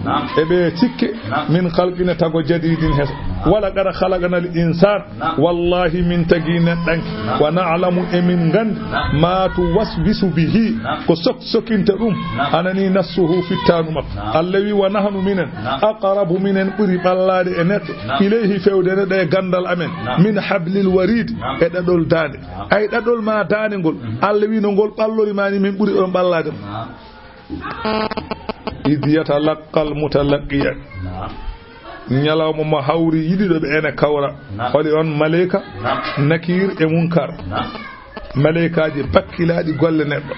e be tikke min khalqina tago jadidin hes wala qad khalaqna al insan wallahi min tagina danki wa na'lamu min gand ma tuwaswisu bihi ko sokinta dum anani nasuhu fitanu mak allawi wa nahnu minan aqrabu minan buri ballade e neddo ilayhi fewde de gandal amen min hablil warid e dadol dande ay dadol ma dande gol allawi no gol ballori mani min buri on ballade idh yatalaqal mutalaqqiyan nyalawmo mo hawri yidido be ene kawra holi on malaika nakir e munkar malaikaaji bakkilaadi golle neddo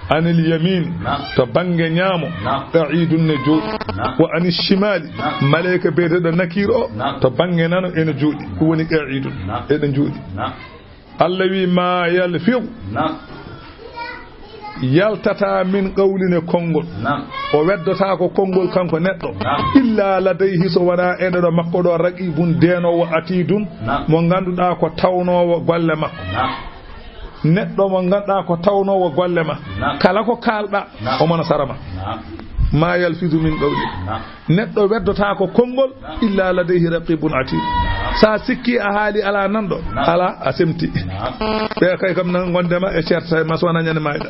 anil yamin to bange nyamo qa'idun najud wa anil shimali malaika beetedo nakir o to bange nano ene jodi woni qa'idun eden jodi Allah wi ma yalfiu yaltata min qawline kongol o weddota ko kongol kanko neddo illa ladayhi so wana edo makko do raqibun denowo atidun mo ganduda ko tawnowo golle makko neddo mo ganduda ko tawnowo golle ma kala ko kalda o mona sarama ma yalfizu min qawli neddo weddota ko kongol illa ladayhi raqibun atid sa sikki a haali ala nando ala asemti be kay kam nan gondema e certa ma sona nyane mayda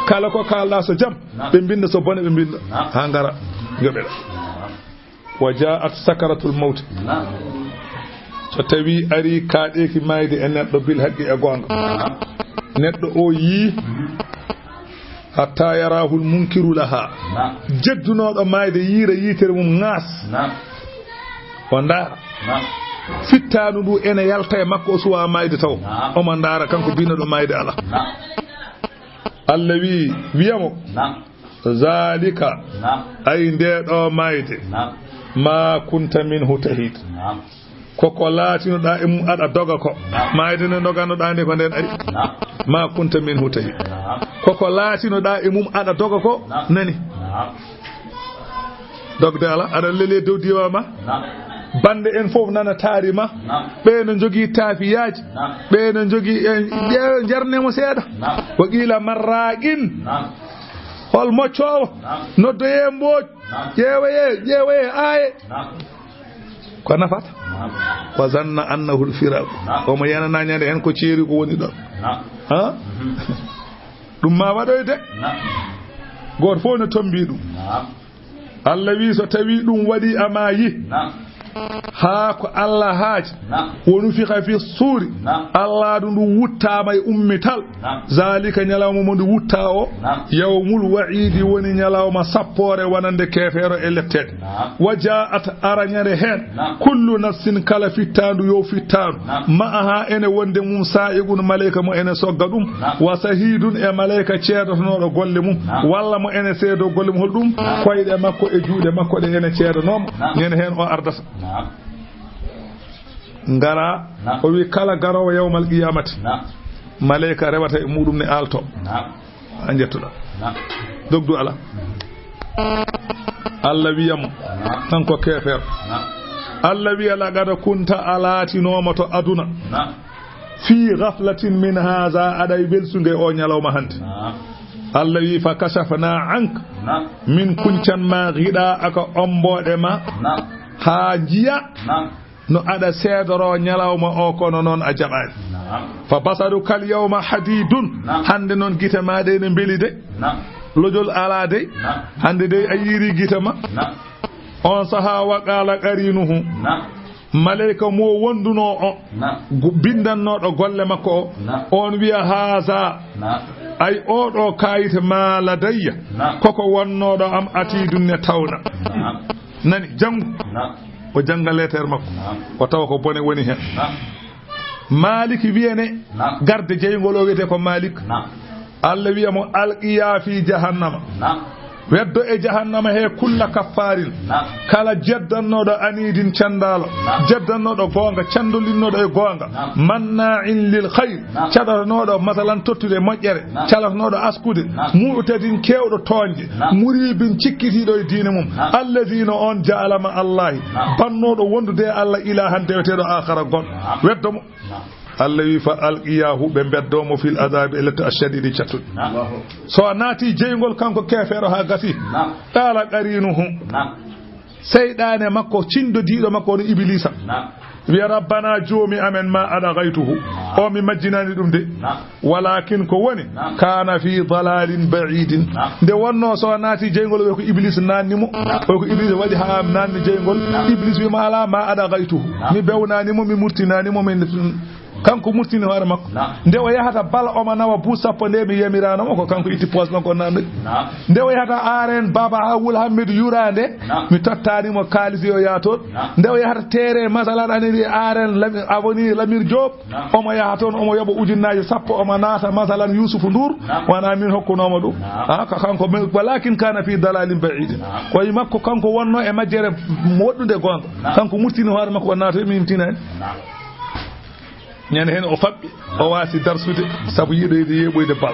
kala ko kala so jam be binda so bone be binda ha ngara jobe wajaat sakaratul maut so tawi ari kaade ki mayde en neddo bil haqqi e gonga neddo o yi hatta yarahu al munkiru laha jeddunodo mayde yira yitere mum ngas wanda fittanu du ene yalta e makko suwa mayde taw o man dara kanko bino do mayde ala Allah wi wiyamo zalika ay nde do mayde ma kunta minhu tahid koko latino da e mum ada doga ko mayde ne dogano da ne ko den ari ma kunta minhu tahid koko latino da e mum ada doga ko nani dogde ala ada lele dow diwama bande en fof nana taarima be no jogi tafiyaaji be no jogi jarnemo seeda ko qila marraqin hol moccowo noddoye mboj ƴeewoye aaye ko nafata wa zanna annahu al-firaq o mo yanana nyande en ko ceeri ko woni do ha dum ma wadoyde goto fof no tombi dum Allah wi so tawi dum wadi amayi ha ko Allah haaji wonu fi khafi suri Allah du wuttama e ummital zalika nyalawmo mo du wuttao yawmul wa'idi woni nyalawma sappore wonande kefero e lettede wajaat aranyare hen kullu nafsin kala fitandu yo fitandu ma'aha ene wonde mum sa'igun malaika mo ene sogga dum wa sahidun e malaika ceedotono golle mum walla mo ene seedo golle mum holdum koyde makko e juude makko de ene ceedonomo nen hen o ardata ngara o wi kala garowo yawmal qiyamati malaika rewata e mudum ne alto a jettuɗa dogdu ala Allah wiyamo kanko kefer Allah wiya lagada kunta alatinoma to aduna fi ghaflatin min hadha aday belsunge o nyalawma hande Allah wi fa kashafna ank min kuncan ma ghida aka ombode ma ha jiya no ada sedoro nyalawma o kono non a jabani fa basaru kal yawma hadidun hande non gita ma de ne belide lojol ala de hande de ayiri gita ma on saha wa qala qarinuhu malaika mo wonduno o bindannoɗo golle makko on wiya haasa ay oɗo kayite ma ladayya koko wonnoɗo am atidun ne tawna nani jangu o janga lettere makko o tawa ko bone woni hen malik wiyene garde jeygol o wiyete ko malik Allah wiyamo alqiya fi jahannama weddo e jahannama he kulla kaffarin kala jeddannoɗo anidin candalo jeddannoɗo gonga candolinnoɗo e gonga manna'in lil khayr cadanoɗo masalan tottude moƴƴere calatnoɗo askude mu'tadin kewɗo tonje muribin cikkitiɗo e diine mum alladhina on ja'alama allahi bannoɗo wondude Allah ilahan deweteɗo akhara gon weddo mo Allah wi fa alqiyahu be beddomo fil adab elata ashadidi chatud so anati jeygol kanko kefero ha gasi qala qarinuhu seydane makko cindo diido makko no iblisa wi rabbana joomi amen ma ada ghaytuhu o mi majjinani dum de walakin ko woni kana fi dalalin ba'idin de wonno so anati jeygol be ko iblis nannimo ko iblis wadi ha nanni jeygol iblis wi mala ma ada ghaytuhu mi bewnanimo mi murtinanimo min kanko murtini hoore makko nde o yahata bala oma nawa bu sappo nde mi yamirano ko kanko itti poos makko namde nde o yahata aren baba Awul Hamidou yurande mi tottani mo kalisi o yaton nde o yahata tere masalan aniri aren avenir Lamir Diop omo yahaton omo yobo ujunnaji sappo omo naata masalan Yousoufou Ndour wana min hokkunomo ɗum kanko walakin kana fi dalalin ba'id koye makko kanko wonno e majjere woɗɗude gonga kanko murtini hoore makko o naata mi tinani ñande hen o fabbi o wasi darsude sabu yiɗoyde yeɓoyde bal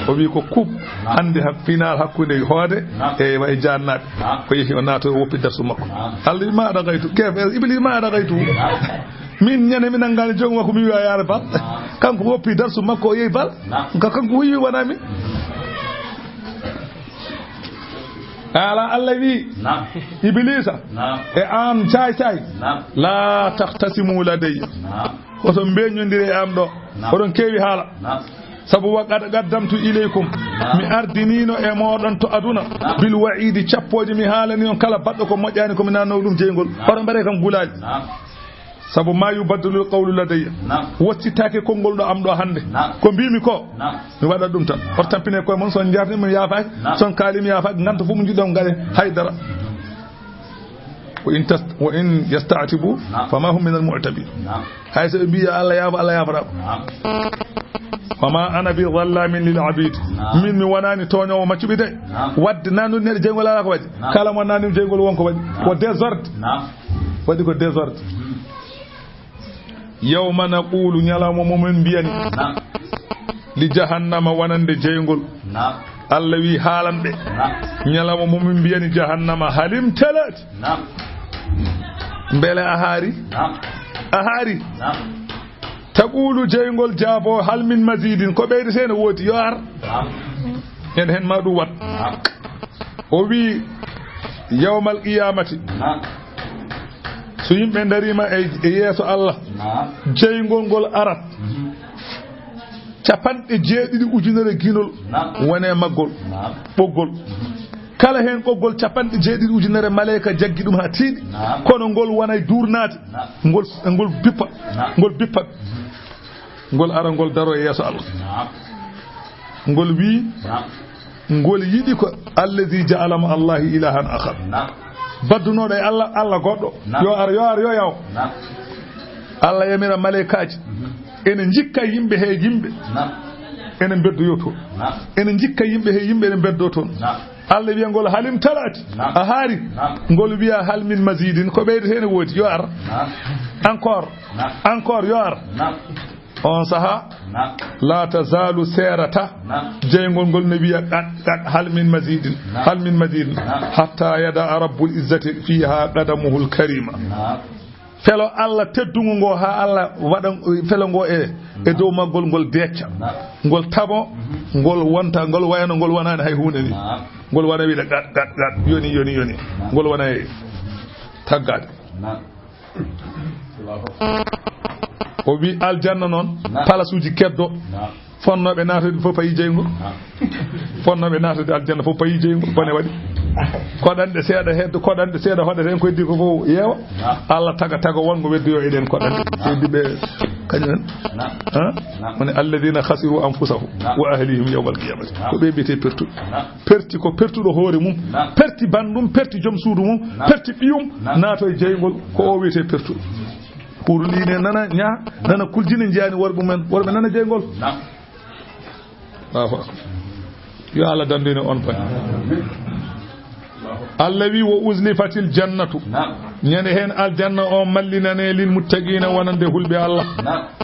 o wi ko coupe hande final hakkude hoode e way jannaɓe ko yehi o naato o woppi darsu makko Allah ma aɗa gaytu kef iblis ma aɗa gaytu min ñande mi nanggani jogi makko mi wiya yaare bal kanko woppi darsu makko o yehi bal kanko huyi wona min ala Allah wi iblisa e an cay la tahtasimu ladayya oto beñondire e am ɗo oɗon kewi haala sabu waqad qaddamtu ilaykum mi ardinino e moɗon to aduna bil wa'idi cappoje mi haalani on kala baɗɗo ko moƴƴani komi nanno ɗum jeygol oɗon mbaɗe kam gulaji sabu ma yubaddalu qawlu ladayya woccitake konngol ɗo am ɗo hande ko mbimi ko mi waɗat ɗum tan oto tampine koye mon son jarnimi mi yaafaki son kaalimi yaafaki ganta fof mo jiɗɗon gaɗe haydara wa in yasta'tibu fama hum min al-mu'tabin hay so biya Allah yafara fama ana bi dhallamin lil abid min mi wonani toñowo maccuɓi de wadde nanu neɗɗo jeygol ala ko waɗi kala mo nani jeygol wonko waɗi ko désordre waɗi ko désordre yawma naqulu nyalamo momen mbiyani li jahannama wonande jeygol Allah wi haalamɓe nyalamo momen mbiyani jahannama halim talat mbele a haari taqulu jeygol jaabo hal min mazidin ko ɓeyde sene woodi yo ar en hen ma ɗum wat o wi yawmal qiyamati so yimɓe darima e yeeso Allah jeygol ngol arat capanɗe 7 ujunere guinol wone maggol ɓoggol kala hen ɓoggol capanɗe 7 ujunere malaika jaggi ɗum ha tiiɗi kono ngol wonay durnade ngol bippa ngol ara ngol daro e yeeso Allah ngol wi ngol yiɗi ko allazi ja'alama Allahi ilahan akhar baddunoɗo e Allah goɗɗo yo ar yo yaw Allah yamira malaikaji ene jikka yimɓe he yimɓe ene beddoyo toon ene jikka yimɓe he yimɓe ene beddo toon Allah wiya ngol halim talati a haari ngol wiya hal min mazidin ko ɓeyde hen woodi yo ar encore yor on saha la tazalu serata jeygol ngol ne wiya hal min mazidin hatta yada rabbul izzati fiha qadamuhul karima felo Allah teddungo ngo ha Allah wadan felo ngo e dow maggol ngol decca ngol tabo ngol wonta ngol wayno ngol wonani hay hunde ni ngol wana wi gat yoni ngol wana taggade o wi aljanna non palasuji keddo fonnoɓe naatade fof payi jeygol fonnoɓe naatade aljanna fof payi jeygol bone waɗi koɗanɗe seeɗa hedde koɗanɗe seeɗa hoɗata hen ko heddi ko fof yeewa Allah taga wongo weddoyo eɗen koɗanɗe heddiɓe kañumen woni alladina khasiru anfusahum wa ahlihim yawmal qiyamati ko ɓe mbiyete pertuɗo perti ko pertuɗo hoore mum perti bandum perti joom suudu mum perti ɓiyum naato e jeygol ko o wiyete pertuɗo pour line nana nana kuljini jiyani worɓe men worɓe nana jeygol yo Allah dandine on pan Allah wi wo uzlifatil jannatu ñande hen aljanna o mallinane lil muttaqina wonande hulɓe Allah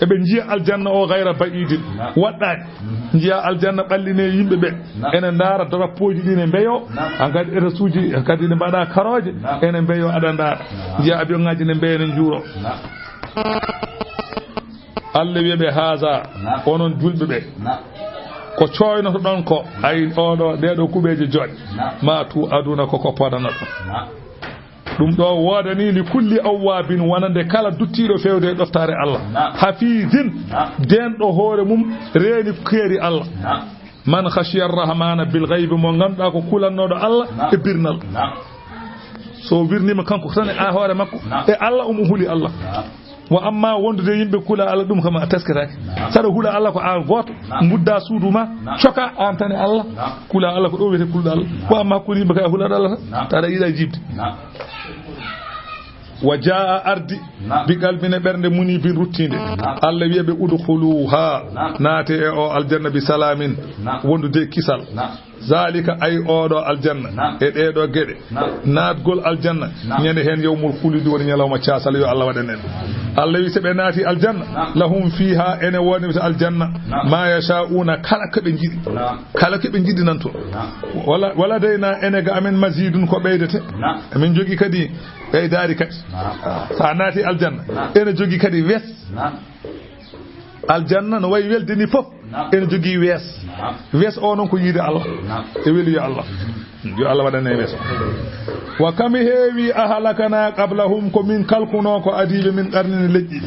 eɓe jiya aljanna o gayra ba'idin waɗɗani jiya aljanna ɓalline yimɓe ɓe ene ndaara drapoji ɗi ne mbeyo hankadi étasuji kadi ne mbaɗa karoje ene mbeyo aɗa ndaara jiya avion ngaji ne mbeyo ne juuro Allah wiyaɓe haza onon julɓe ɓe ko coynoto ɗon ko ay oɗo ɗeɗo kuɓeje joɗe ma tu aduna koko podana ɗum ɗo wodani li kulli awwabin wonande kala duttiɗo fewde e ɗoftare Allah hafizin denɗo hoore mum reeni keeri Allah man khashiya arrahmana bil ghaibi mo ganduɗa ko kulannoɗo Allah e birnal so wirnima kanko tan e hoore makko e Allah omo huuli Allah wa amma wondude yimɓe kula Allah ɗum kam a tesketake saɗa hula Allah ko an goto budda suudu ma coka an tan e Allah kula Allah ko ɗo wiyete kulɗo Allah wa amma kuli yimɓe kay hulaɗo Allah tan taɗa yiiɗa jibde wa jaa ardi bi qalbine ɓernde muni bin ruttinde Allah wiyaɓe udkhuluha naate e o aljanna bi salamin wondude kisal zalika ay oɗo aljanna e ɗeɗo gueɗe naatgol aljanna ñande hen yawmul khuludi woni ñalawma casal yo Allah waɗen en Allah wi seɓe naati aljanna lahum fiha ene woni to aljanna ma yasha'una kala keɓe jiɗi nan to wala dayna ene ga amen mazidun ko ɓeydete amin jogi kadi ɓeydari kadi sa naati aljanna ene jogi kadi wes aljanna no wayi welde ni fof ene jogi wes o noon ko yiide Allah e weli yo Allah waɗane wes wa kam heewi ahalakana qablahum ko min kalkuno ko adiɓe min qarnini leƴƴi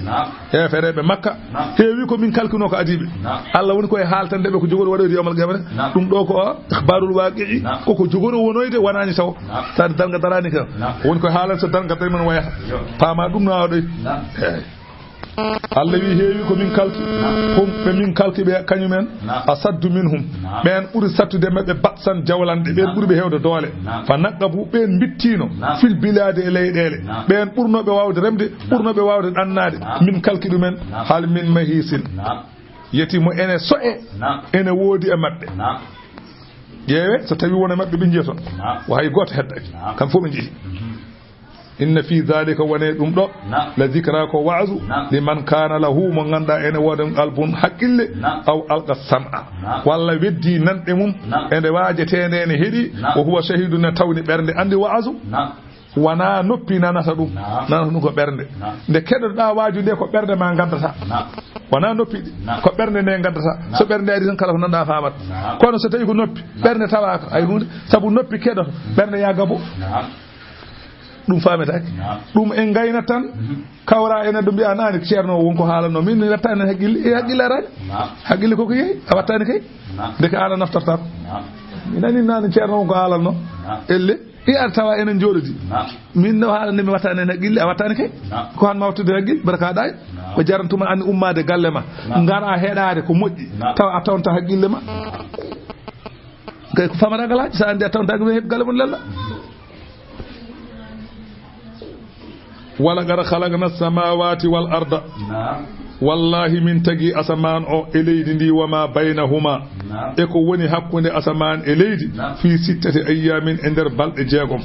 hefereɓe makka heewi ko min kalkuno ko adiɓe Allah woni koye haaltandeɓe ko jogori waɗoyde yomal qiyamata ɗum ɗo ko ikhbarul waqi'i koko jogori wonoyde wonani taw sade dalga darani kam woni koye haalan so dalga dari men waya paama ɗum no waɗoy Allah wi heewi ko min kalki ɓe min kalki ɓe kañumen asaddu minhum ɓen ɓuri sattude maɓɓe batsan jawlanɗe ɓen ɓuri ɓe hewde doole fa naqabu ɓen bittino fil bilade e leyɗele ɓen ɓurnoɓe wawde remde ɓurnoɓe wawde ɗannade min kalki ɗumen hal min mahisin yetimo ene so'e ene woodi e maɓɓe ƴeewe so tawi wona maɓɓe ɓe jiyaton o hay goto heddaki kam fof ɓe jeehi inna fi dhalika wone ɗum ɗo la dhikra ko wa'zu liman kana lahu mo ganda ene wodan qalbun haqqille aw alqa sam'a walla weddi nanɗe mum ende wajetede ene heeɗi o huwa shahidun tawni ɓernde andi wa'zu wana noppi nanata ɗum ko ɓernde nde keɗoɗa waaju nde ko ɓernde ma gaddata wana noppi ko ɓernde nde gaddata so ɓernde ari tan kala ko nanɗa famat kono so tawi ko noppi ɓernde tawaka ay hunde saabu noppi keɗoto ɓernde yagabo ɗum fametake ɗum en gayna tan kawra ene ɗo mbiya nani ceerno wonko haalanno min wattani haqqille arani haqqille koko yeehi a wattani kay deke an a naftorta ko mi nani nani ceerno wonko haalanno elle i ar tawa enen jooɗodi min no haalande mi wattani hen haqqille a wattani kay ko han ma wattude haqqille baraka ɗay ko jarantuma anni ummade galle ma gara heɗade ko moƴƴi tawa a tawnta haqqille ma kay ko famaragalaji sa andi a tawnta heɓ galle mon lella wala gara khalaqna samawati wal arda wallahi min tagi asaman o e leydi ndi wama baynahuma e ko woni hakkunde asaman e leydi fi 6 ayyamin e nder balɗe jeegom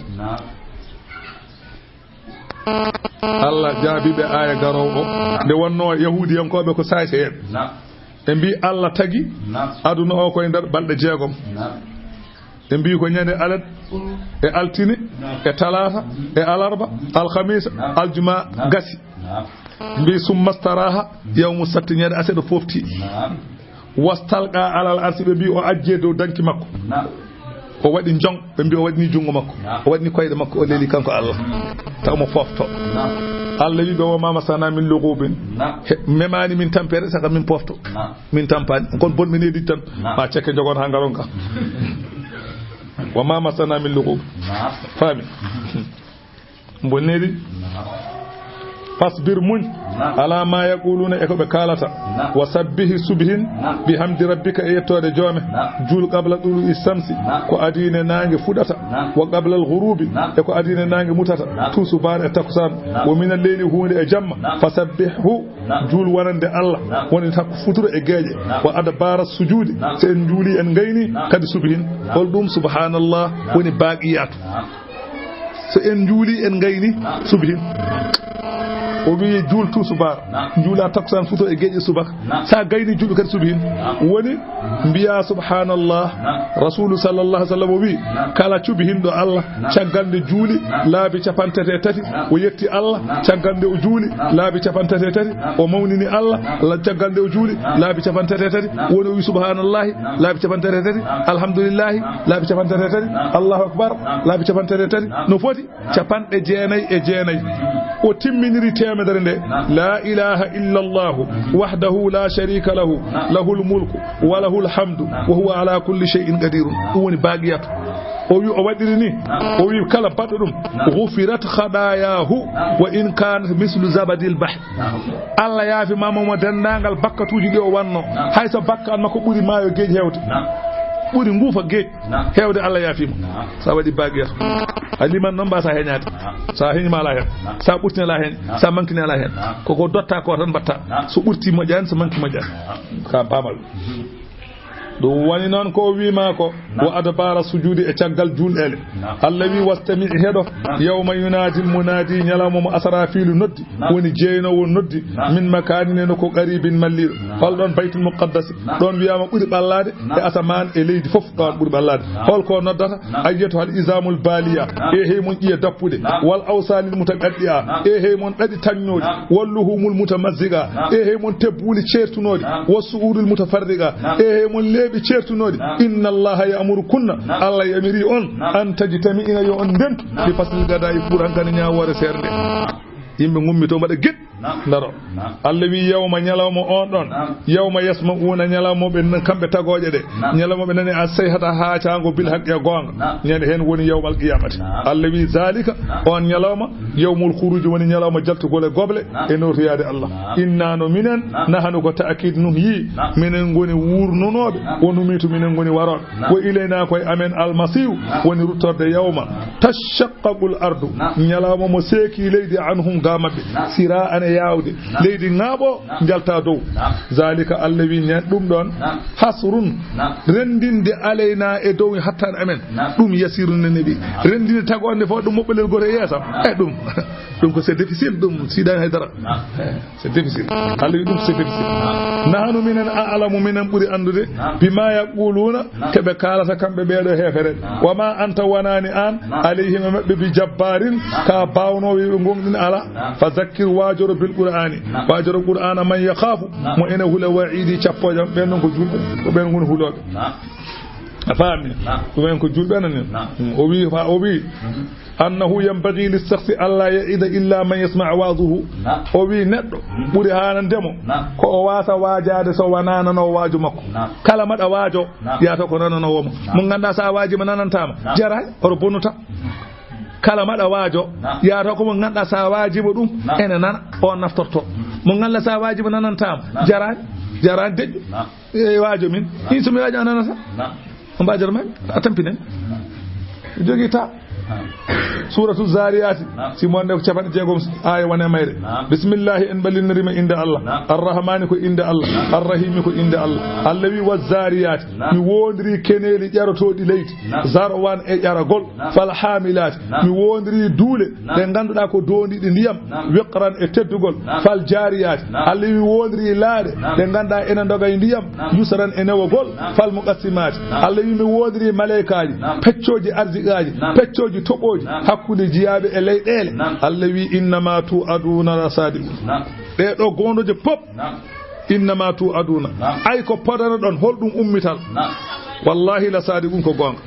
Allah jaabiɓe aya garowo nde wonno yahudiyankoɓe ko sayse en ɓe mbi Allah tagi aduna o koye nder balɗe 6 ɓe mbi ko ñande alet e altine e talata e alarba alhamisa aljuma gasi mbi summastaraha yawmu satti ñande aseɗo fofti wastalqa alal arsi ɓe mbi o ajje dow danki makko o waɗi jong ɓe mbi o waɗini jungo makko o waɗini koyɗe makko o leeli kanko Allah taw mo fofto Allah wi ɓe woma masana min lugubin memani min tampere saka min pofto min tampani kon bon min heedi tan ma cekke jogon ha ngaron ka wama masana min lugub fami bonnedi fasbir muñ ala ma yaquluna e ko ɓe kalata wa sabbihi subhin bihamdi rabbika e yettode joome jul qabla ɗulu issamsi ko adine nangue fuɗata wa qabla alghurubi e ko adine nangue mutata tout subhan e takusan wo minal leyli hunde e jamma fasabbihu jul wonande Allah woni takko futuro e gueƴe wa adbara sujudi so en juuli en gayni kadi subhin hol ɗum subhanallah woni baqiyatu so en juuli en gayni subhin o wi juul tout subaka juula takusan futo e geƴe subaka sa gayni juuɓe kadi subhin woni mbiya subhanallah rasulu sallallahu alaihi wasallam o wi kala cubihinɗo Allah caggalde juuli laabi 33 o yetti Allah caggalde o juuli laabi 33 o mawnini Allah caggalde o juuli laabi 33 woni o wi subhanallahi laabi 33 alhamdulillahi laabi 33 allahu akbar laabi 33 no foti 99 o timminiri temedere nde la ilaha illa Allah wahdahu la sharika lahu lahul mulku wa lahul hamdu wa huwa ala kulli shay'in qadir woni baqiyatu o wi o wadiri ni o wi kala baddo dum ghufirat khadayahu wa in kana mislu zabadil bahr Allah yaafi mamamo dendangal bakkatuji di o wanno hayso bakkan mako buri maayo geej hewde buri nguufa geej hewde Allah yaafimo sa wadi baqiyatu aliman non ba sa heñade sa heñima la hen sa burtina la hen sa mankina la hen koko dotta ko tan batta so burti mo jan so manki mo jan ka bamal do wani non ko wiima ko wa adbara sujudi e caggal julele Allah wi wastami hedo yawma yunadi munadi nyalamo mo asrafilu noddi woni jeynowo noddi min makanine no ko qaribin mallir hol don baytul muqaddas don wiyama buri ballade e asaman e leydi fof don buri ballade hol ko noddata ayyato hal izamul baliya e hey mon iye dappude wal awsanil mutaqaddiya e hey mon dadi tannodi walluhumul mutamazziga e hey mon tebbuli certunodi wasuudul mutafarriga e hey mon be certunodi inna allaha ya'murukunna Allah yamiri on an tajtami'ina yo on den bi fasl gada e furan kan nyaawore serde yimbe ngummi to mada ged ndaro Allah wi yawma nyalawmo on don yawma yasma'una nyalawmo be kambe tagoje de nyalawmo be nani asayhata ha taango bil haqqi gonga nyande hen woni yawmal qiyamati Allah wi zalika on nyalawma yawmul khuruj woni nyalawma jaltu gole goble e noriyade Allah inna no minen nahanu ko ta'kid nun yi minen ngoni wurnunobe wonu mitu minen ngoni warobe wa ilayna koy amen almasiw woni rutorde yawma tashaqqaqul ardu nyalawma mo seki leydi anhum gamabe sira ane yawde leydi ngabo jalta dow zalika Allah wi nyen dum don hasrun rendinde alayna e dow hatta amen dum yasirun nabi rendinde tagonde fo dum mobbelel gore yesa e dum ko c'est difficile dum sidan haydara c'est difficile Allah wi dum c'est difficile nahnu minen a'lamu minen buri andude bima yaquluna kebe kalata kambe beedo hefere wama anta wanani an alayhim mabbe bi jabbarin ka bawno wi ngomdin ala fazakkir wajuru bil qur'ani wajuru qur'ana man yakhafu mo ene hula wa'idi chappojam ben non ko julbe ko ben ngon hulobe afami ko ben ko julbe nan o wi annahu yanbaghi lis-shakhsi alla ya'ida illa man yasma' wa'dhuhu o wi neddo buri hanandemo ko o wasa wajade so wanana no waju makko kala mada wajo ya to ko nanano wo mo ganda sa waji mananantama jaray or bonuta kala mada wajo ya to ko mo ganda sa wajibo dum ene nana o naftorto mo ganda sa wajibo nanantama jaray de e wajo min ni so mi wajo nanata on bajar man atampinen jogita suratu zariyat simonde ko capan jeegom aya wone mayre bismillah en ballinirima inde Allah arrahmani ko inde Allah arrahimi ko inde Allah Allah wi wazariyat mi wondiri keneli ƴarotodi leydi zarwan e ƴaragol fal hamilat mi wondiri duule ɗe ganduɗa ko dondiɗi ndiyam wiqran e teddugol fal jariyat Allah wi wondiri laaɗe ɗe ganduɗa ene doga e ndiyam yusran e newogol fal muqassimat Allah wi mi wondiri malaikaji peccoji arziqaji peccoji toɓoji hakkude jiyaɓe e leyɗele Allah wi innama tu aduna rasadiqun ɗeɗo gondoje pop innama tu aduna ay ko podana ɗon holɗum ummital wallahi la sadiqun ko gonga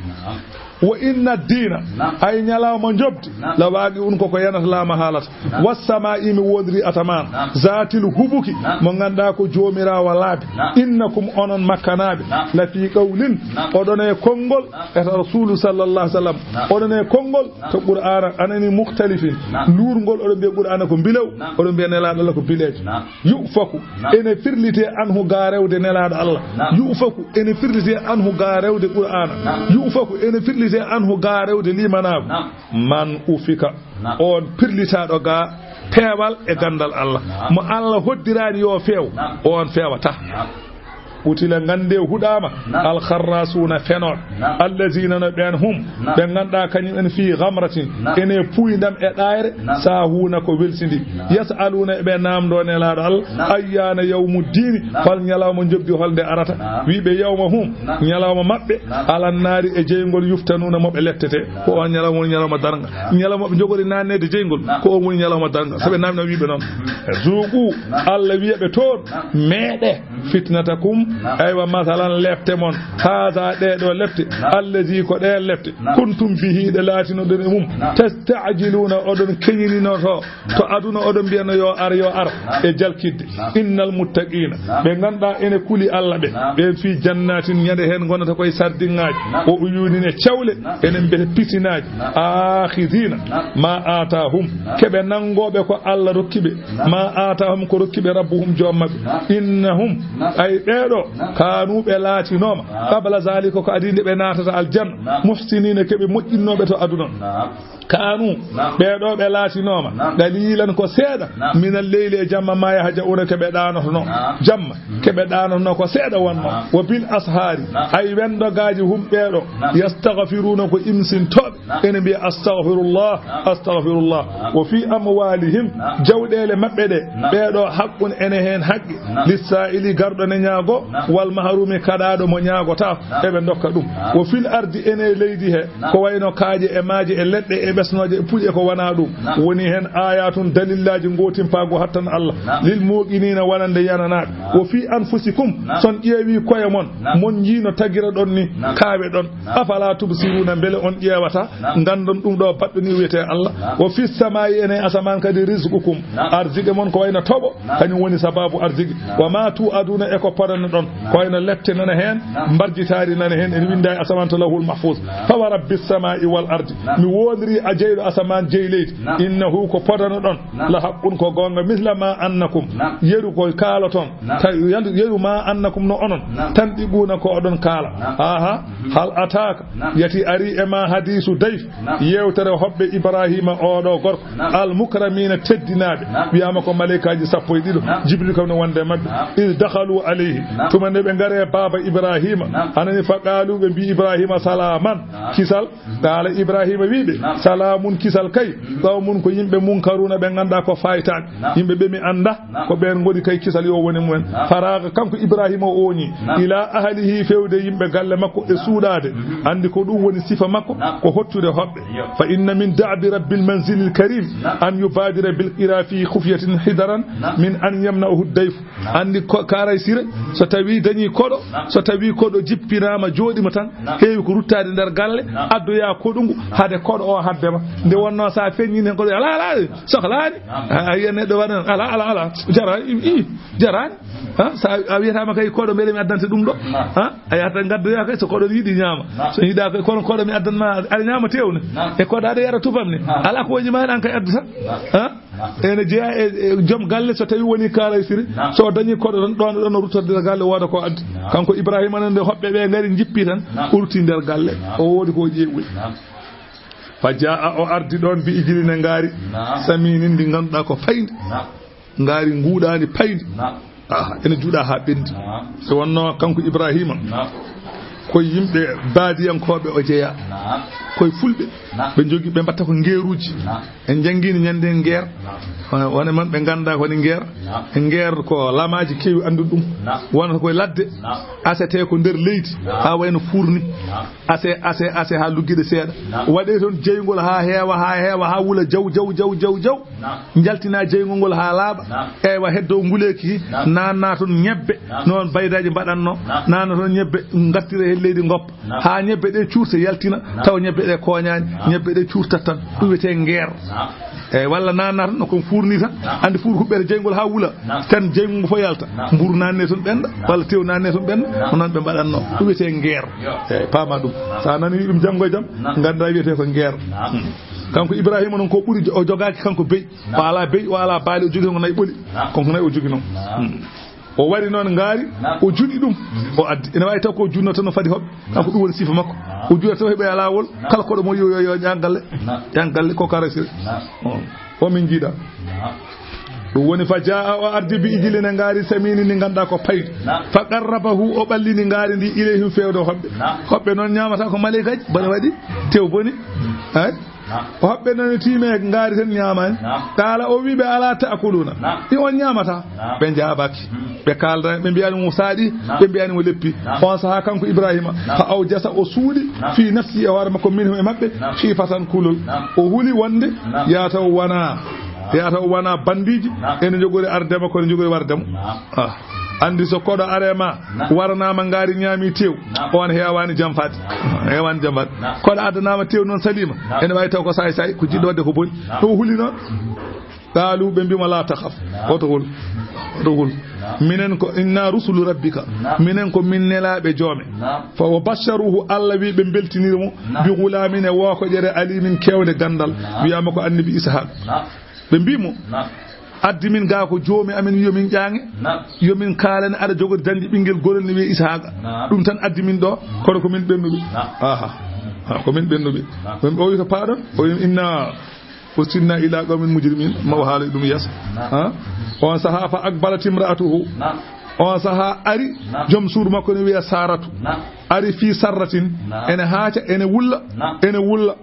wa inna dina ay nyalawma jobdi la waagi un ko yanata lama halata wassama'i mi wondiri ataman zatil hubuki mo ganda ko jomirawa laabi innakum onon makkanabe la fi qawlin odone kongol et rasul sallallahu alaihi wasallam odone kongol to qur'ana anani mukhtalifin lurgol odo be qur'ana ko bilew odo be nelado Allah ko bileji yufaku ene firlite anhu garewde nelado Allah yufaku ene firlite anhu garewde qur'ana yufaku ene firlite anhu garewde limanaago man ufika on pirlitaɗo ga peewal e gandal Allah mo Allah hoddirani yo feew on feewata utila ngande hudama al kharrasuna fenol allazina ben hum be ganda kanyum en fi ghamratin ene puydam e daire sahuna ko welsindi yasaluna be namdo ne laado al ayyana yawmuddin fal nyalawmo jobdi holde arata wiibe yawma hum nyalawma mabbe alan naari e jeygol yuftanuna mo be lettete ko on nyalawma darga nyalawma be jogori nanede jeygol ko on woni nyalawma darga sabe namna wiibe non zuqu alla wiibe ton mede fitnatakum aywa masalan lefte mon haada de do lefte allazi ko de lefte kuntum bihi de latino de mum tasta'jiluna odon kenyinino to aduna odon bi'ano yo ar e jalkidde innal muttaqina be ganda ene kuli Allah be fi jannatin nyade hen gonata koy sardingaji o uyunine cewle enen be pitinaaji akhidina ma atahum kebe nangobe ko Allah rokkibe ma atahum ko rokkibe rabbuhum jommabe innahum ay beedo kanu be laatinoma qabla zalika ko adinde be natata aljanna muhsinina kebe moƴƴinnobe to aduna kanu beedo be laatinoma dalilan ko seeda minal leyli e jamma ma yahjauna kebe danono jamma kebe danono ko seeda wonno wa bil ashari ay wendo gaaji hum beedo yastaghfiruna ko imsintobe ene bi astaghfirullah wa fi amwalihim jawdele mabbe de beedo haqqun ene hen haqqi lisaili gardo ne nyaago wal mahrumi kadado mo nyaagota ebe dokka dum wa fil ardi ene leydi he ko wayno kaaje e maaji e ledde e besnoje e puuje ko wana dum woni hen ayatun dalillaji gotin paago hattan Allah lil muqinina wanande yanana wa fi anfusikum son ƴeewi koye mon jiino tagira don ni kaabe don afala tubsiruna bele on ƴeewata gandon dum do paddoni wiyete Allah wa fi samai ene asaman kadi rizqukum arzige mon ko wayno tobo kanyum woni sababu arzige wa ma tu aduna e ko padan don ko ina lette nana hen mbarjitaari nana hen en winda asaman lahul mahfuz fa rabbis samai wal ardi mi wodri ajeydo asaman jeyleydi innahu ko podano don la haqqun ko gonga mislama annakum yeru ko kala ton yeru ma annakum no onon tan diguna ko odon kala aha hal ataka yati ari e ma hadisu dayf yewtere hobbe ibrahima odo gorko al mukramina teddinabe wiyama ko malaikaji sappo e dido jibril kam no wonde mabbe il dakhalu alayhi tumande be ngare baba ibrahima anani faqalu be bi ibrahima salaman kisal dala ibrahima wiibe salamun kisal kay qawmun ko yimbe munkaruna be ganda ko faytan yimbe be mi anda ko ben ngodi kay kisal yo woni mumen faraga kanko ibrahima oni ila ahlihi fewde yimbe galle makko e suudade andi ko dum woni sifa makko ko hottude hobbe fa inna min da'bi rabbil manzil al karim an yubadira bil qirafi khufyatin hidaran min an yamna'uhu ad-dayf andi ko karay sire so tawi dañi kodo jippinama jodima tan heewi ko ruttade der galle addoya kodungu hade kodo o haddema nde wonno sa feññine kodo ala sohlani ayene do wadan ala jarani sa awiyatama kay kodo bele mi addante dum do ayata gaddoya kay so kodo yidi nyama so yida kay kodo mi addanma ala nyama tewne e kodo ade yara tufamne ala ko waji ma dan kay adduta ene jeya e jom galle so tawi woni kala siri so dañi kodo don ruttorde galle woda ko addi kanko ibrahima nan de hobbe be ngari jippi tan urti der galle o wodi ko jeewi فجاء او اردي دون بي اجلنا غاري سمين دي غاندا ko fayde ngari nguudani payde ene juuda ha bendi so wonno kanko Ibrahima koy yimbe baadiyankobe o jeya koy fulbe be jogi be batta ko ngeeruji en jangini nyande ngeer wona man be ganda ko ni ngeer ko lamaji kewi andu dum wona koy ladde asete ko der leydi ha wayno furni ase ha lugide seeda wade ton jeygol ha heewa ha wula jaw jaltina jeygol ha laaba ewa heddo nguleki nana ton nyebbe non baydaaji badanno nana ton nyebbe ngattire leydi ngop ha nyebbe de ciurta yaltina taw nyebbe de koñaani nyebbe de ciurta tan duwete ngeer walla nanata no ko furni tan andi fur hubbere jeygol ha wula tan jeygu fo yalta mburu nanne ton benda walla tew nanne ton benda non be badanno duwete ngeer pama dum sa nani dum jango jam ganda wiete ko ngeer kanko Ibrahima non ko buri o jogaaki kanko bey wala baali o jogi ngo nay boli kanko nay o jogi non o wari non ngaari o judi dum o addi ene way taw ko junno tan no fadi hobbe kanko dum woni sifa makko o juura taw hebe lawol kala ko do mo yo jangalle ko karasir o min jida do woni fa jaa o ardi bi ijilina ngaari samini ni ganda ko payde fa qarrabahu o ballini ngaari ndi ilayhim fewdo hobbe non nyamata ko malaikaji bane wadi tew boni hay hobbe non tiime ngaari tan nyamani kala o wiibe ala taakuluna di on nyamata be jaabaki be kalda be bi'ani musadi be bi'ani mo leppi on saha kanko Ibrahima fa aw jasa o suudi fi nafsi e war makko minhum e mabbe khifatan kulul o huli wonde yata wana bandiji ene jogori ardema ko jogori wardemo andi so kodo arema warnama ngari nyami tew on hewani jamfati kodo adanama tew non salima ene way taw ko say ko jiddode ko boni to huli non qalu be bima la takhaf oto hul minen ko inna rusulu rabbika minen ko minnelabe joome fa wabasharuhu alla wi be beltinirmo bi gulamine wo ko jere alimin kewde gandal wiyama ko annabi Ishaq be bimo addi min ga ko joomi amin yomin jaange yomin kaalane ada jogori dandi bingel golol ni wi Ishaq dum tan addi min do kono ko min bennubi ko min bennubi o wi to paadon o inna وسنا إلى قوم مجرمين ما وحال دم يس on saha fa akbarat imra'atuhu on saha ari jom suur makko ne wiya saratu ari fi sarratin ene haaca ene wulla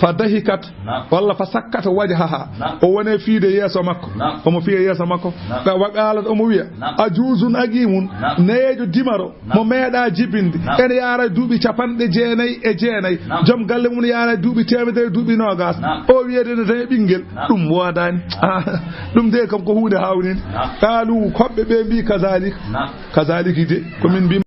fa dahikat walla fa sakkata wajhaha o wone fiide yeso makko omo fiya yeso makko ka waqalat omo wiya ajuzun agimun neejo dimaro mo meeda jibinde ene yaara duubi capande jeenay jom galle mun yaara duubi temedere duubi nogas o wiede ne tan bingel dum wodani dum de kam ko huude hawnin kalu kobbe be bi kazalik de ko min